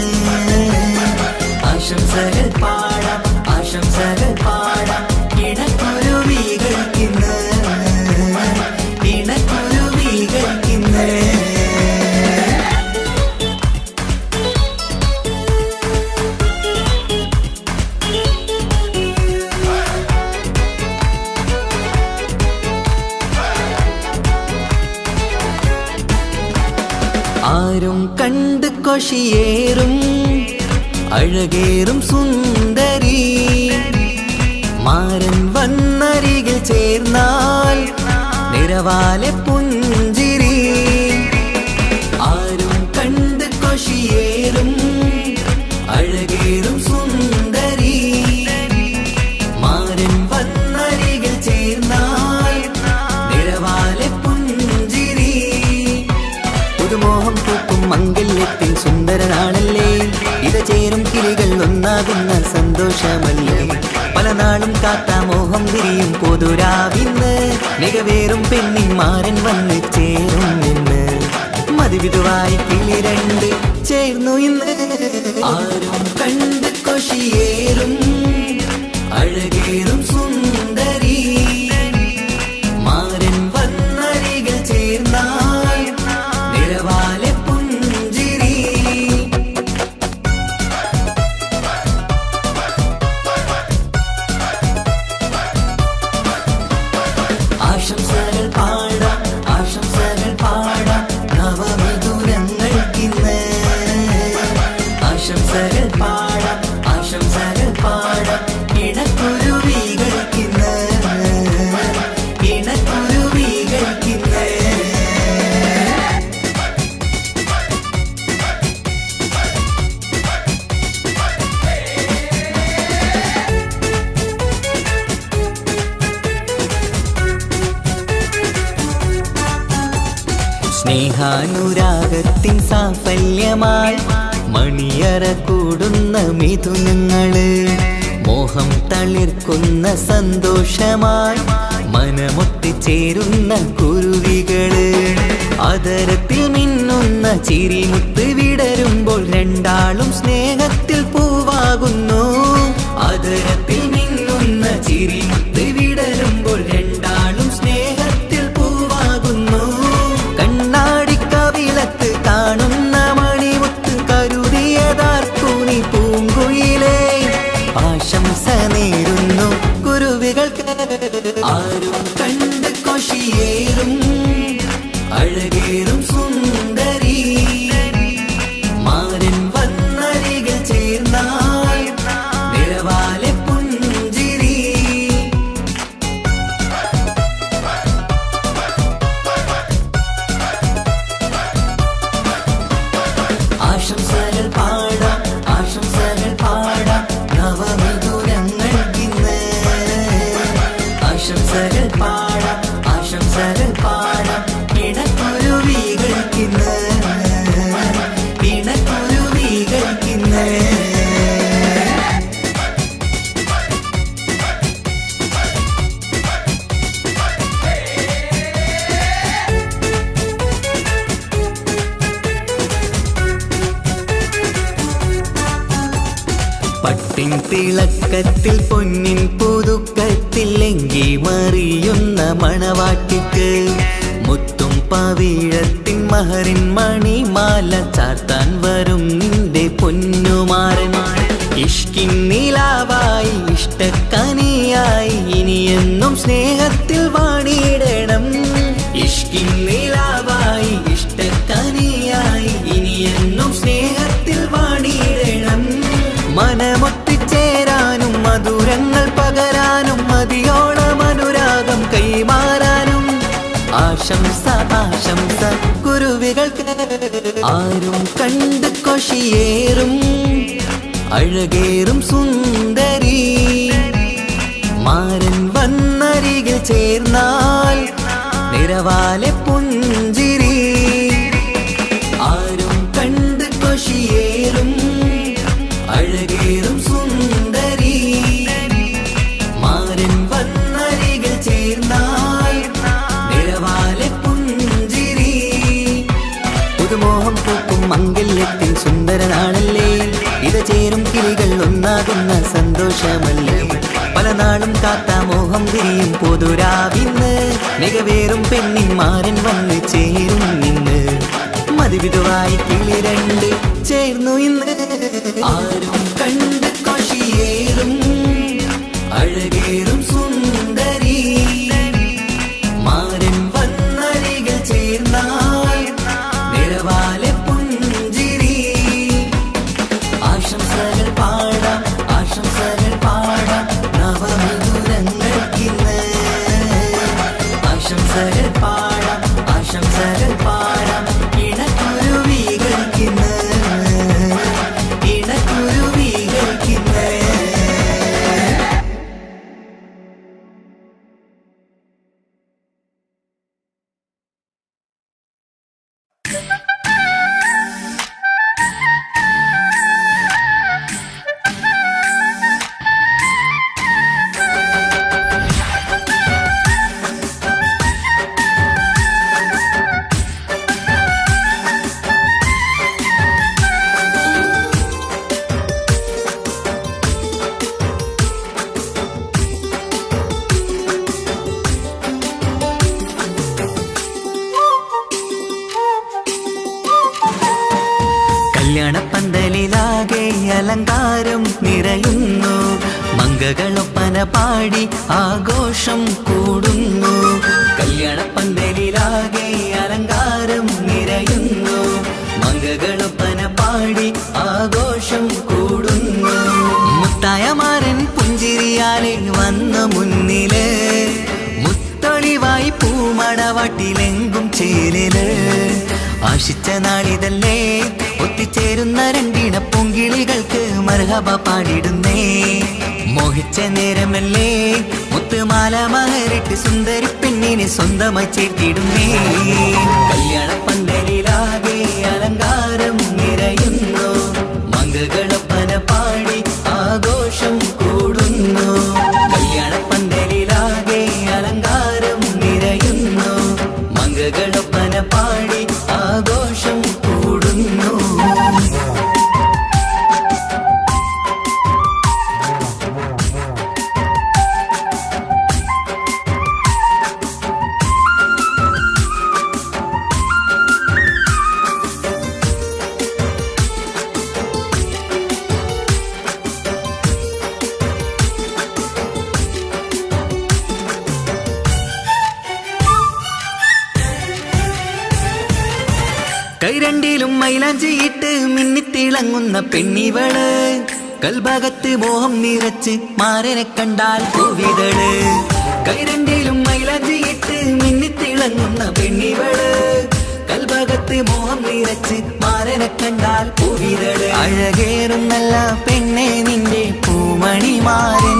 ആശംസകൾ പാടാം ആശംസകൾ പാടാം ഇണക്കുരുവികൾക്കിന്ന് ഇണക്കുരുവികൾക്കിന്ന് ആരും കണ്ട് കൊഷിയേറും അഴകേറും സുന്ദരി മാരൻ വന്നരികിൽ ചേർന്നാൽ നിറവാലെ പുഞ്ചിരി ആരും കണ്ട് കൊഷിയേറും അഴകേറും സുന്ദരി മാരൻ വന്നരികിൽ ചേർന്നാൽ നിറവാലെ പുഞ്ചിരി പുതുമോഹം പൂക്കും മംഗല്യത്തിൻ സുന്ദരനാണല്ലേ ഇത് ചേരും കിളികൾ ഒന്നാകുന്ന സന്തോഷമല്ലേ പല നാളും കാത്ത മോഹം വിരിയും പൊതുരാവിന്ന് മികവേറും പെണ്ണിൻ മാരൻ വന്ന് ചേരും നിന്ന് മതിവിധുവായി കിളി രണ്ട് ചേർന്നു ഇന്ന് ആരും കണ്ട് കൊഷിയേറും അഴകേറും സുന്ദരി മാരൻ വന്നരികിൽ ചേർന്നാൽ നിറവാലെ പുഞ്ചിരി ആശംസകൾ പാടാം ആശംസകൾ പാടാം നവമിഥുനങ്ങൾക്കിന്ന് ആശംസകൾ പാടാം ആശംസകൾ പാടാം ഇണക്കുരുവികൾക്കിന്ന് ഇണക്കുരുവികൾക്കിന്ന് സ്നേഹാനുരാഗത്തിൻ സാഫല്യമായി മണിയറ കൂടുന്ന മിഥുനങ്ങള് മോഹം തളിർക്കുന്ന സന്തോഷമായി മനമൊട്ടിച്ചേരുന്ന കുരുവികള് അതരത്തിൽ മിന്നുന്ന ചിരിമുത്ത് വിടരുമ്പോൾ രണ്ടാളും സ്നേഹത്തിൽ പൂവാകുന്നു. അതരത്തിൽ മിന്നുന്ന ചിരിമുത്ത് വിടരുമ്പോൾ രണ്ടാളും സ്നേഹത്തിൽ പൂവാകുന്നു. കണ്ണാടിക്കവിളത്ത് കാണുന്ന മണിമുത്ത് കരുതിയതാർക്കു നീ പൂങ്കുയിലേ. ആശംസ നേരുന്നു കുരുവികൾക്ക്. ആരും കണ്ട് കൊഷിയേറും അഴകേറും സുന്ദരി മാരൻ വന്നരികിൽ ചേർന്നാൽ നിറവാലെ പുഞ്ചിരി. ആശംസകൾ പാടാം ആശംസകൾ പാടാം നവമധുരങ്ങൾക്കിന്ന്. ആശംസകൾ പാടാം ആശംസകൾ പാടാം പിണക്കുരുവികൾക്കിന്ന് പിണക്കുരുവികൾക്കിന്ന്. പട്ടിൻ തിളക്കത്തിൽ പൊന്നിൻ പുതുക്കത്തിൽ എങ്കി മറിയുന്ന മണവാട്ടിക്ക് മുത്തും പവിഴത്തിൻ മഹറിൻ മണിമാല ചാർത്താൻ വരും നിന്റെ പൊന്നുമാരൻ. ഇഷ്കിൻ നിലാവായി ഇഷ്ടക്കനിയായി ഇനിയെന്നും സ്നേഹത്തിൽ വാണിയിടണം. ഇഷ്കിൻ നിലാവായി ഇഷ്ടക്കനിയായി ഇനിയെന്നും സ്നേഹത്തിൽ വാണിയിടണം. മനമൊട്ടിച്ചേരാനും മധുരങ്ങൾ പകരാനും മതിയോളം അനുരാഗം കൈമാറാനും ആശംസ ആശംസ കുരുവികൾക്ക്. ആരും കണ്ട് കൊഷിയേറും അഴകേറും സുന്ദരി മാരൻ വന്നരികിൽ ചേർന്നാൽ നിറവാലെ പുഞ്ചിരി. ആരും കണ്ട് കൊഷിയേറും അഴകേറും സുന്ദരി മാരൻ വന്നരികിൽ ചേർന്നാൽ നിറവാലെ പുഞ്ചിരി. പുതുമോഹം പൂക്കും മംഗല്യത്തിൻ സുന്ദരനാണല്ലേ. ഇത് ചേരും കിളികൾ ഒന്നാകുന്ന സന്തോഷമല്ലേ. പല നാളും കാത്ത മോഹം വിരിയും പൊതുരാവിന്ന്. മികവേറും പെണ്ണിൻ മാരൻ വന്ന് ചേരും നിന്ന്. മതിവിധുവായി കിളി രണ്ട് ചേർന്നു ഇന്ന്. ആരും കണ്ട് കൊഷിയേറും അഴകേറും സുന്ദരി മാരൻ വന്നരികിൽ ചേർന്നാൽ നിറവാലെ പുഞ്ചിരി. ആശംസകൾ പാടാം ആശംസകൾ പാടാം നവമധുരങ്ങൾക്കിന്ന്. ആശംസകൾ പാടാം ആശംസകൾ പാടാം ഇണക്കുരുവികൾക്കിന്ന് ഇണക്കുരുവികൾക്കിന്ന്. കല്യാണപ്പന്തലിലാകെ അലങ്കാരം നിറയുന്നു. മംഗകളൊപ്പന പാടി ആഘോഷം കൂടുന്നു. കല്യാണപ്പന്തലിലാകെ അലങ്കാരം നിറയുന്നു. മംഗകളൊപ്പന പാടി ആഘോഷം കൂടുന്നു. മുത്തായ മാരൻ പുഞ്ചിരിയാലെ വന്നു മുന്നില്. മുത്തൊളിവായി പൂമണവാട്ടിലെങ്കും ചേലില്. ആശിച്ച നാളിതല്ലേ ഒത്തിച്ചേരുന്ന രണ്ടിണ പൂങ്കിളികൾക്ക് മർഹബ പാടിടുന്നേ. മോഹിച്ച നേരമല്ലേ മുത്തുമാല മഹരിട്ട് സുന്ദരി പെണ്ണിനെ സ്വന്തമായി ചേർത്തിടുന്നേ. കല്യാണപ്പന്തലിലാകെ അലങ്കാരം നിറയുന്നു. മംഗകളൊപ്പന പാടി ആഘോഷം കൂടുന്നു. കല്യാണപ്പന്തലിലാകെ അലങ്കാരം കൈരണ്ടിലും മൈലാഞ്ചിയിട്ട് മിന്നിത്തിളങ്ങുന്ന പെണ്ണിവള് കൽഭാഗത്ത് മോഹം നിറച്ച് മാരനെ കണ്ടാൽ പൂവിതള് കൈരണ്ടിലും മൈലാഞ്ചിയിട്ട് മിന്നിത്തിളങ്ങുന്ന പെണ്ണിവള് കൽഭാഗത്ത് മോഹം നിറച്ച് മാരനെ കണ്ടാൽ പൂവിതള് അഴകേറും നല്ല പെണ്ണെ നിന്റെ പൂമണിമാരൻ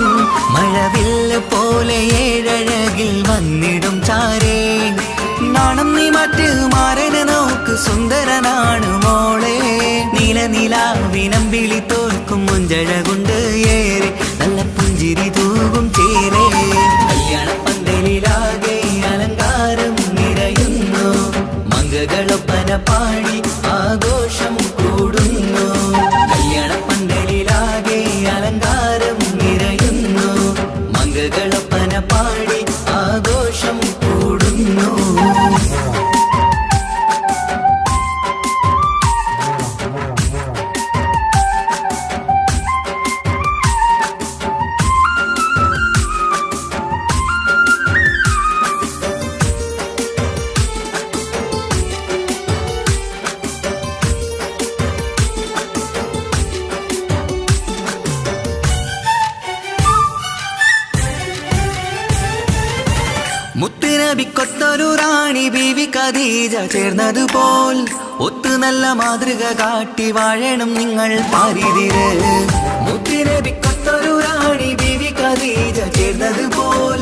മഴവില്ല് പോലെ ഏഴഴകിൽ വന്നിടും ചാരേ നാണം നീ മാറ്റ് മാരനെ നോക്ക് സുന്ദരനാണ് മോളെ നീലനിലാവിനമ്പിളി തോൽക്കും മുഞ്ചഴകൊണ്ട് ഏറെ നല്ല പുഞ്ചിരി തൂകും ചേരേ കല്യാണപ്പന്തലിലാകെ അലങ്കാരം നിറയുന്നു മംഗളൊപ്പന പാടി ആഘോഷം കൂടുന്നു കല്യാണപ്പന്തലിലാകെ അലങ്കാരം നിറയുന്നു മംഗളൊപ്പന പാടി ആഘോഷം കൂടുന്നു മുത്തുനബിക്കൊത്തൊരു റാണി ബീവി ഖദീജ ചേർന്നതുപോൽ ഒത്തു നല്ല മാതൃക കാട്ടി വാഴണം നിങ്ങൾ പാരിതിര് മുത്തുനബിക്കൊത്തൊരു റാണി ബീവി ഖദീജ ചേർന്നതുപോൽ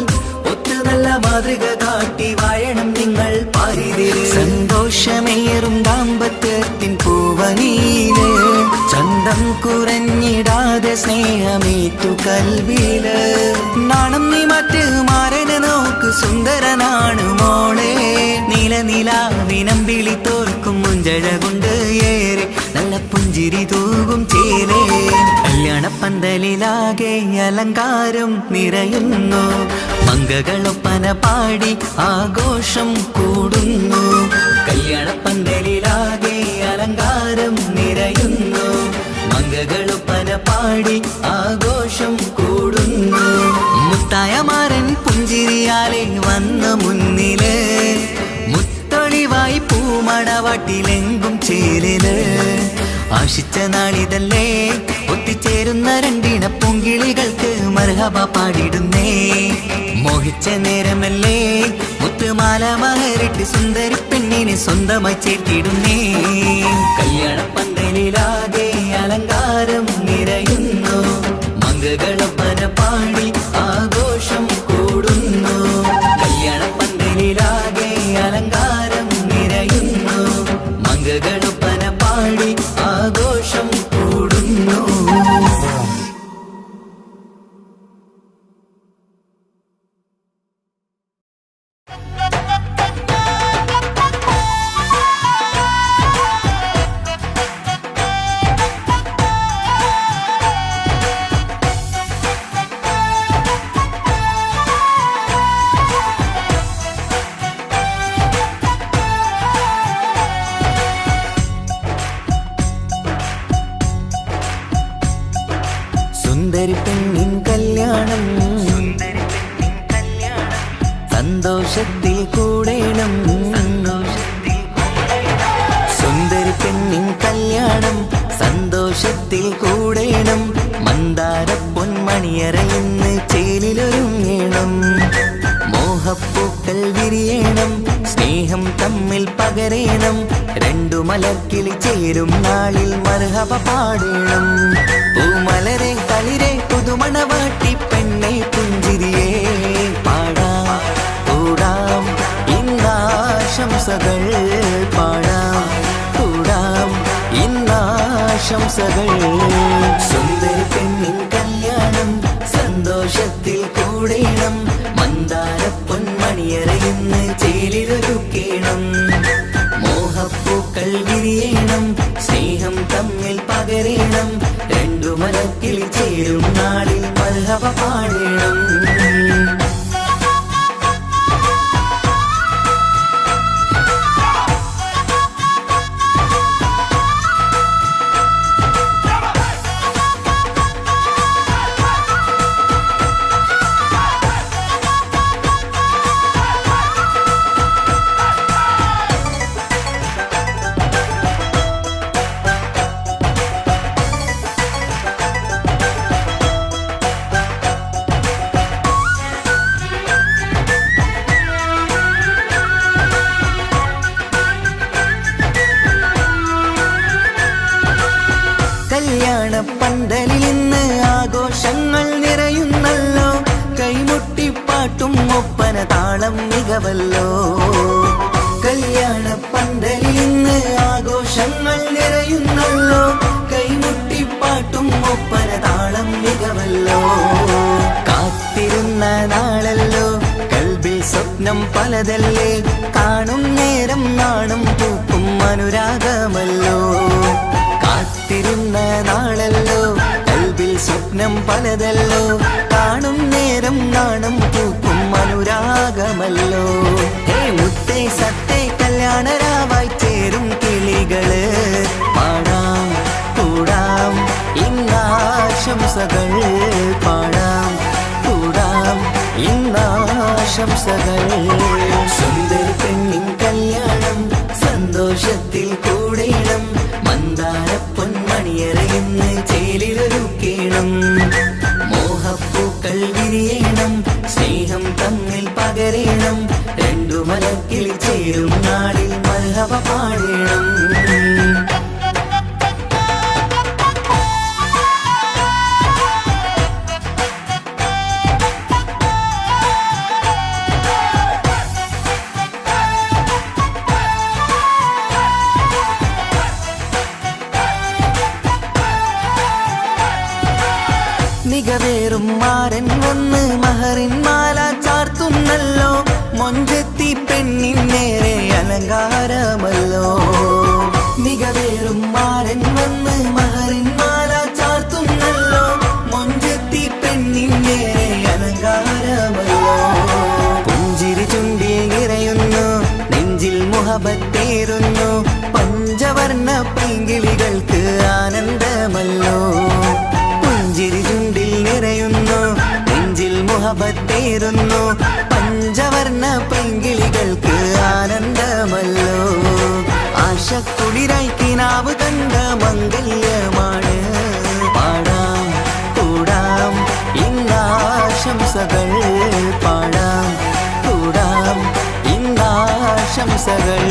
ഒത്തു നല്ല മാതൃക കാട്ടി വാഴണം നിങ്ങൾ പാരിതിര് സന്തോഷമേറും ദാമ്പത്യത്തിൻ പൂവനീല് ചന്തം കുറഞ്ഞിടാതെ സ്നേഹമേറ്റു കൽവില് നാണം നീ മറ്റ് മാരനെ നോക്ക് സുന്ദരനാണ് മോളെ നീലനിലാവിനമ്പിളി തോൽക്കും മുഞ്ചഴകൊണ്ട് ഏറെ നല്ല പുഞ്ചിരി തൂകും ചേരേ കല്യാണപ്പന്തലിലാകെ അലങ്കാരം നിറയുന്നു മംഗളൊപ്പന പാടി ആഘോഷം കൂടുന്നു കല്യാണപ്പന്തലിലാകെ അലങ്കാരം നിറയുന്നു മംഗളൊപ്പന പാടി ആഘോഷം കൂടുന്നു മുത്തായ മാരൻ പുഞ്ചിരിയാലെ വന്ന മുന്നില് മുത്തൊളിവായി പൂമണവാട്ടിലെങ്കും ചേരല് ആശിച്ച നാളിതല്ലേ ഒത്തിച്ചേരുന്ന രണ്ടിണ പൂങ്കിളികൾക്ക് മർഹബ പാടിടുന്നേ മോഹിച്ച നേരമല്ലേ മുത്തുമാല മഹരിട്ട് സുന്ദരി പെണ്ണിനെ സ്വന്തമായി ചേർത്തിടുന്നേ കല്യാണപ്പന്തലിലാകെ അലങ്കാരം നിറയുന്നു മംഗളൊപ്പന പാടി ആഘോഷം കൂടുന്നു കല്യാണപ്പന്തലിലാകെ അലങ്കാരം നിറയുന്നു മംഗളൊപ്പന പാടി ആഘോഷം കൂടുന്നു സുന്ദരി പെണ്ണിൻ കല്യാണം സന്തോഷത്തിൽ കൂടേണം സുന്ദരി പെണ്ണിൻ കല്യാണം സന്തോഷത്തിൽ കൂടേണം മന്ദാര പൊന്മണിയറയിന്ന് ചേലിലൊരുങ്ങേണം മോഹപ്പൂക്കൾ വിരിയണം സ്നേഹം തമ്മിൽ പകരേണം രണ്ടു മലർക്കിളി ചേരും നാളിൽ മർഹബ പാടേണം പൂമലരെ കളിരെ പുതുമണവാട്ടി പെണ്ണെ പുഞ്ചിരിയേ പാടാം കൂടാം ഇന്നാശംസകൾ പാടാം കൂടാം ഇന്നാശംസകൾ സുന്ദരി പെണ്ണിൻ കല്യാണം സന്തോഷത്തിൽ കൂടേണം മന്ദാര പൊന്മണിയറയിന്ന് ചേലിലൊരുക്കേണം മോഹപ്പൂക്കൾ വിരിയണം സ്നേഹം തമ്മിൽ പകരേണം രണ്ടു മലക്കിൽ ചേരും നാളിൽ മർഹബ പാടേണം കല്യാണ പന്തലിൽ ഇന്ന് ആഘോഷങ്ങൾ നിറയുന്നല്ലോ. കൈമുട്ടിപ്പാട്ടും ഒപ്പന താളം മികവല്ലോ. കല്യാണ പന്തലിൽ ഇന്ന് ആഘോഷങ്ങൾ നിറയുന്നല്ലോ. കൈമുട്ടിപ്പാട്ടും ഒപ്പന താളം മികവല്ലോ. കാത്തിരുന്ന നാളല്ലോ, കൽബിൽ സ്വപ്നം പലതല്ലേ. കാണും നേരം നാണം പൂക്കും അനുരാഗമല്ലോ. കാത്തിരുന്ന നാളല്ലോ, കൽബിൽ സ്വപ്നം പലതല്ലോ. കാണും നേരം നാണം പൂക്കും അനുരാഗമല്ലോ. ഹേ മുത്തേ സത്തേ കല്യാണരാവായി ചേരും കിളികള്. പാടാം കൂടാം ഇന്നാശംസകൾ. പാടാം കൂടാം ഇന്നാശംസകൾ. സുന്ദര പെണ്ണിൻ കല്യാണം സന്തോഷത്തിൽ കൂടേണം. മന്ദാര പൊന്മണിയറയിന്ന് ചേലിലൊരുക്കേണം. മോഹപ്പൂക്കൾ വിരിയണം, സ്നേഹം തമ്മിൽ പകരേണം. രണ്ടു മലക്കിൽ ചേരും നാളിൽ മർഹബ പാടേണം. മികവേറും മാരൻ വന്ന് മഹറിൻ മാല ചാർത്തുന്നല്ലോ. മൊഞ്ചെത്തി പെണ്ണിൻ നേരെ അലങ്കാരമല്ലോ. മികവേറും മാരൻ വന്ന് മഹറിൻ മാല ചാർത്തുന്നല്ലോ. മൊഞ്ചെത്തി പെണ്ണിൻ നേരെ അലങ്കാരമല്ലോ. പുഞ്ചിരി ചുണ്ടിൽ നിറയുന്നു, നെഞ്ചിൽ മുഹബത്തേറുന്നു. പഞ്ചവർണ്ണ പൈങ്കിളികൾക്ക് ആനന്ദമല്ലോ. പുഞ്ചിരി ചുണ്ടിൽ നിറയുന്നു, നെഞ്ചിൽ മുഹബത്തേറുന്നു. പഞ്ചവർണ്ണ പൈങ്കിളികൾക്ക് ആനന്ദമല്ലോ. ആശക്കുളിരായി കിനാവ് കണ്ട മംഗല്യമാണ്. പാടാം കൂടാം ഇന്നാശംസകൾ. പാടാം കൂടാം ഇന്നാശംസകൾ.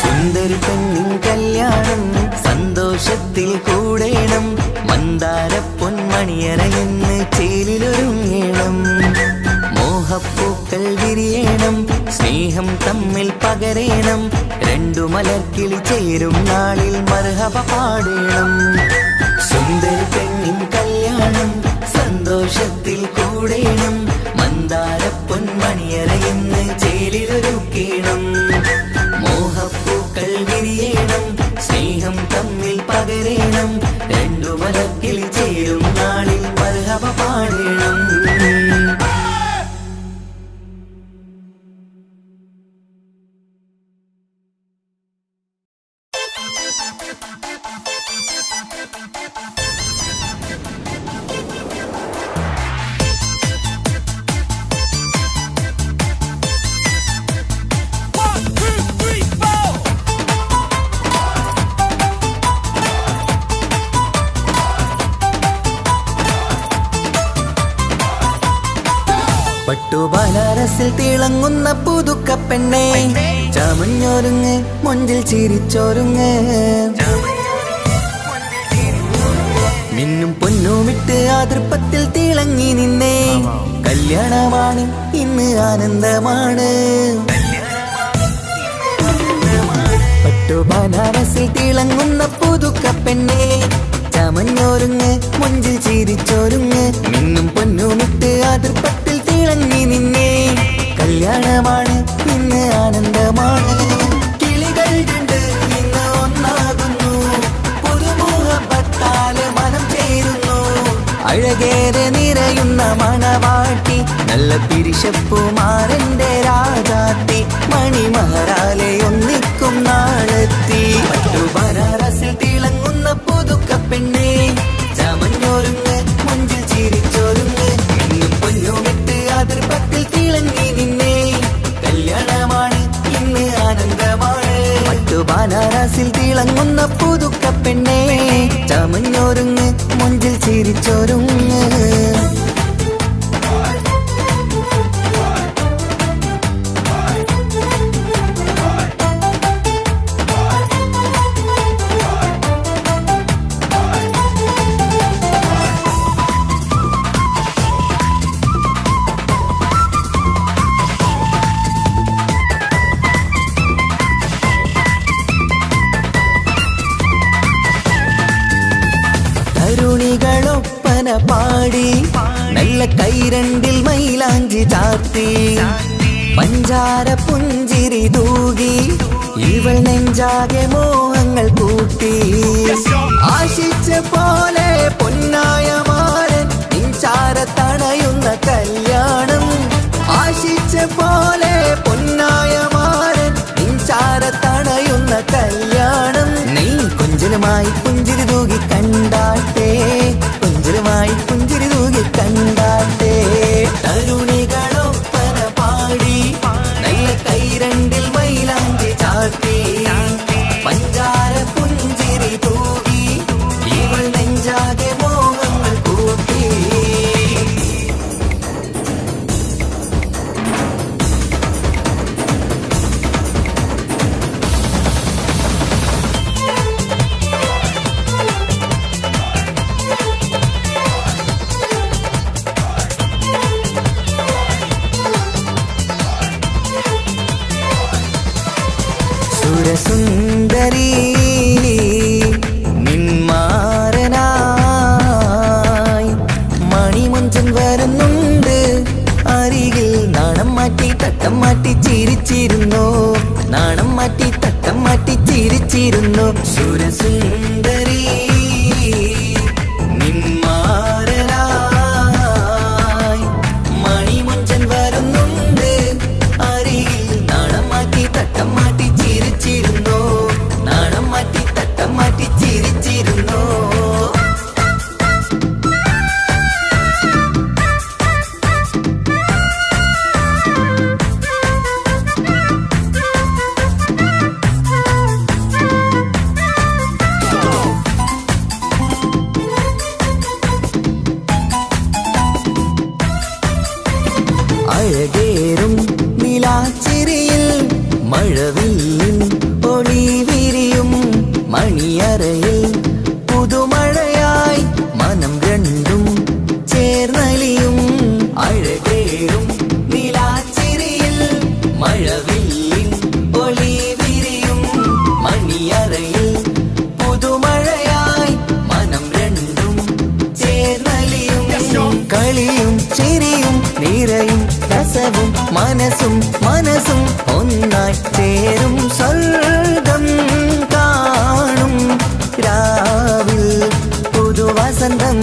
സുന്ദരി പെണ്ണിൻ കല്യാണം സന്തോഷത്തിൽ കൂടേണം. മന്ദാര പൊന്മണിയറയിന്ന് ചേലിലൊരുങ്ങേണം. മോഹപ്പൂക്കൾ വിരിയണം, സ്നേഹം തമ്മിൽ പകരേണം. രണ്ടു മലർക്കിളി ചേരും നാളിൽ മർഹബ പാടേണം. സുന്ദരി പെണ്ണിൻ കല്യാണം സന്തോഷത്തിൽ കൂടേണം. മന്ദാര പൊന്മണിയറയിന്ന് ചേലിലൊരുക്കേണം. മോഹപ്പൂക്കൾ വിരിയണം, സ്നേഹം തമ്മിൽ പകരേണം. രണ്ടു മലക്കിൽ ചേരും നാളിൽ മർഹബ പാടേണം. പട്ടുബനാരസിൽ തിളങ്ങുന്ന പുതുക്ക പെണ്ണേ, ചമഞ്ഞൊരുങ്ങ് മൊഞ്ചിൽ ചിരിച്ചൊരുങ്ങ്. മിന്നും പൊന്നുമിട്ട് ആതൃപ്പത്തിൽ തിളങ്ങി നിന്നേ. കല്യാണമാണ് ഇന്ന് ആനന്ദമാണ്. പട്ടുബനാരസിൽ തിളങ്ങുന്ന പുതുക്ക പെണ്ണേ, ചമഞ്ഞൊരുങ്ങ് മൊഞ്ചിൽ ചിരിച്ചൊരുങ്ങ്. മിന്നും പൊന്നുമിട്ട് ആതൃപ്പത്തിൽ തിളങ്ങി നിന്നേ. കല്യാണമാണ് ഇന്ന് ആനന്ദമാണ്. കിളികൾ രണ്ട് ഇന്ന് ഒന്നാകുന്നു, പുതുമുഹബത്താല് മനം ചേരുന്നു. അഴകേറെ നിറയുന്ന മണവാട്ടി, നല്ല പിരിശപ്പുമാരന്റെ രാജാത്തി. മണിമഹറാലെ ഒന്നിക്കും നാളെത്തി. പട്ടുബനാറസിൽ തിളങ്ങുന്ന പുതുക്ക പെണ്ണേ, ചമഞ്ഞൊരുങ്ങ് മൊഞ്ചിൽ ചിരിച്ചൊരുങ്ങ്. മിന്നും പൊന്നുമിട്ട് ആതൃപ്പത്തിൽ തിളങ്ങി നിന്നേ. കല്യാണമാണ് ഇന്ന് ആനന്ദമാണ്. പട്ടുബനാറസിൽ തിളങ്ങുന്ന പുതുക്ക പെണ്ണേ, ചമഞ്ഞൊരുങ്ങ് മൊഞ്ചിൽ ചിരിച്ചൊരുങ്ങ്. തരുണികളൊപ്പന പാടി നല്ല കൈരണ്ടിൽ മൈലാഞ്ചി ചാർത്തി പഞ്ചാര പുഞ്ചിരി തൂകി ഇവൾ നെഞ്ചാകെ മോഹങ്ങൾ കൂട്ടി ആശിച്ച പോലെ പൊന്നായ മാരൻ നിൻചാര തണയുന്ന കല്യാണം ആശിച്ച പോലെ പൊന്നായ മാരൻ നിൻചാര തണയുന്ന കല്യാണം നീ കുഞ്ചലുമായി പുഞ്ചിരി തൂകി കണ്ടാട്ടെ കുഞ്ചലുമായി പുഞ്ചിരി തൂകി കണ്ടാട്ടെ തരുണികളൊപ്പന പാടി നല്ല കൈരണ്ടിൽ മൈലാഞ്ചി ചാർത്തി പഞ്ചാര പുഞ്ചിരി തൂകി ഇവൾ നെഞ്ചാകെ മോഹങ്ങൾ കൂട്ടി സുരസുന്ദരി നിന്മാരനായി മണിമുഞ്ചൻ വരുന്നുണ്ട് അരികിൽ നാണം മാറ്റി തട്ടം മാറ്റി ചിരിച്ചിരുന്നു നാണം മാറ്റി തട്ടം മാറ്റി ചിരിച്ചിരുന്നു സുരസുന്ദരി നിന്മാരനായി മണിമുഞ്ചൻ വരുന്നുണ്ട് അരികിൽ നാണം മാറ്റി തട്ടം മാറ്റി ചിരിച്ചിരുന്നു നാണം മാറ്റി തട്ടം മാറ്റി ചിരിച്ചിരുന്നു അഴകേറും നിലാച്ചിരിയിൽ മഴവില്ലിൻ ഒളി വിരിയും മണിയറയിൽ പുതുമഴയായി മനം രണ്ടും ചേർന്നലിയും അഴകേറും നിലാച്ചിരിയിൽ മഴവില്ലിൻ ഒളി വിരിയും മണിയറയിൽ പുതുമഴയായി മനം രണ്ടും ചേർന്നലിയും കളിയും ചിരിയും നിറയും രസവും മനസ്സും മനസ്സും ഒന്നായി ചേരും സ്വർഗം കാണും രാവിൽ പുതുവസന്തം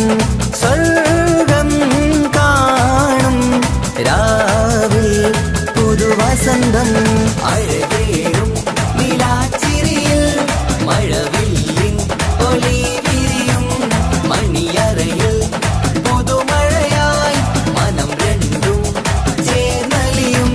സ്വർഗം കാണും രാവിൽ പുതുവസന്തം അഴകേറും നിലാച്ചിരിയിൽ മഴവില്ലിൻ ഒളി വിരിയും മണിയറയിൽ പുതുമഴയായി മനം രണ്ടും ചേർന്നലിയും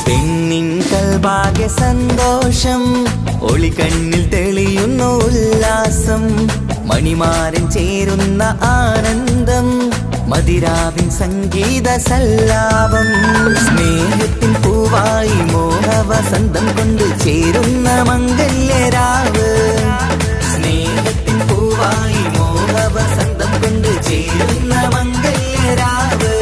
പെണ്ണിൻ കൽഭാഗ്യ സന്തോഷം ഒളികണ്ണിൽ തെളിയുന്നു ഉല്ലാസം മണിമാരൻ ചേരുന്ന ആനന്ദം മതിരാവിൻ സംഗീത സല്ലാപം സ്നേഹത്തിൻ പൂവായി മോഹവസന്തം കൊണ്ട് ചേരുന്ന മംഗല്യരാവ് സ്നേഹത്തിൻ പൂവായി മോഹവസന്തം കൊണ്ട് ചേരുന്ന മംഗല്യരാവ്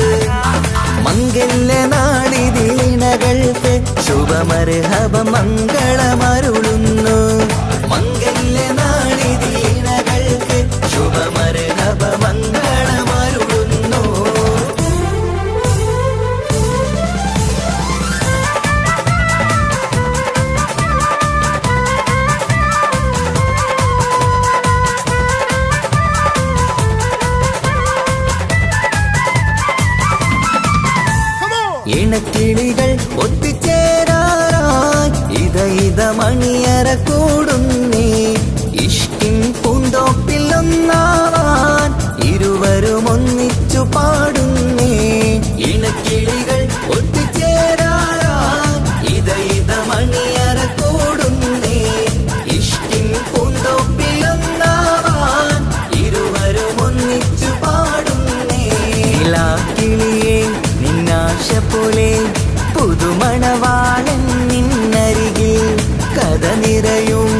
മംഗല്യനാളിതീണകൾക്ക് ശുഭമർഹബ മംഗളമരുളുന്നു മംഗല്യനാളിതീണകൾക്ക് ശുഭമർഹബ മംഗളമരുളുന്നു ഇണക്കിളികൾ ഒത്തുചേരാറായി ഇത മണിയറ കൂടുന്നേ ഇഷ്കിൻ പൂന്തോപ്പിൽ ഒന്നാവാൻ ഇരുവരും ഒന്നിച്ചു പാടുന്നേ ഇണക്കിളികൾ ഒത്തുചേരാറായി ഇത മണിയറ കൂടുന്നേ ഇഷ്കിൻ പൂന്തോപ്പിൽ ഒന്നാവാൻ ഇരുവരും ഒന്നിച്ചു പാടുന്നേ കിളിയേ നിന്നാശ പോലെ പുതുമണവാളൻ നിന്നരികിൽ കഥ നിറയും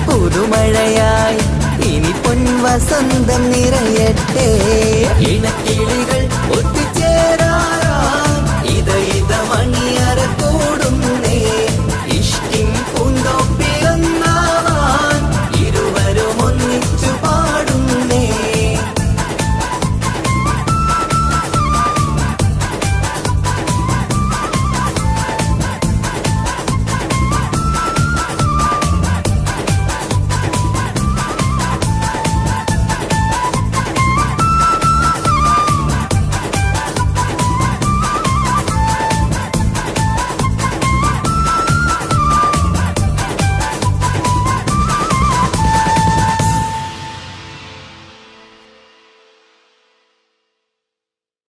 പുതുമഴയായി ഇനി പൊന്മ വസന്തം നിറയട്ടെ ഇണക്കിളികൾ ഒട്ടിച്ച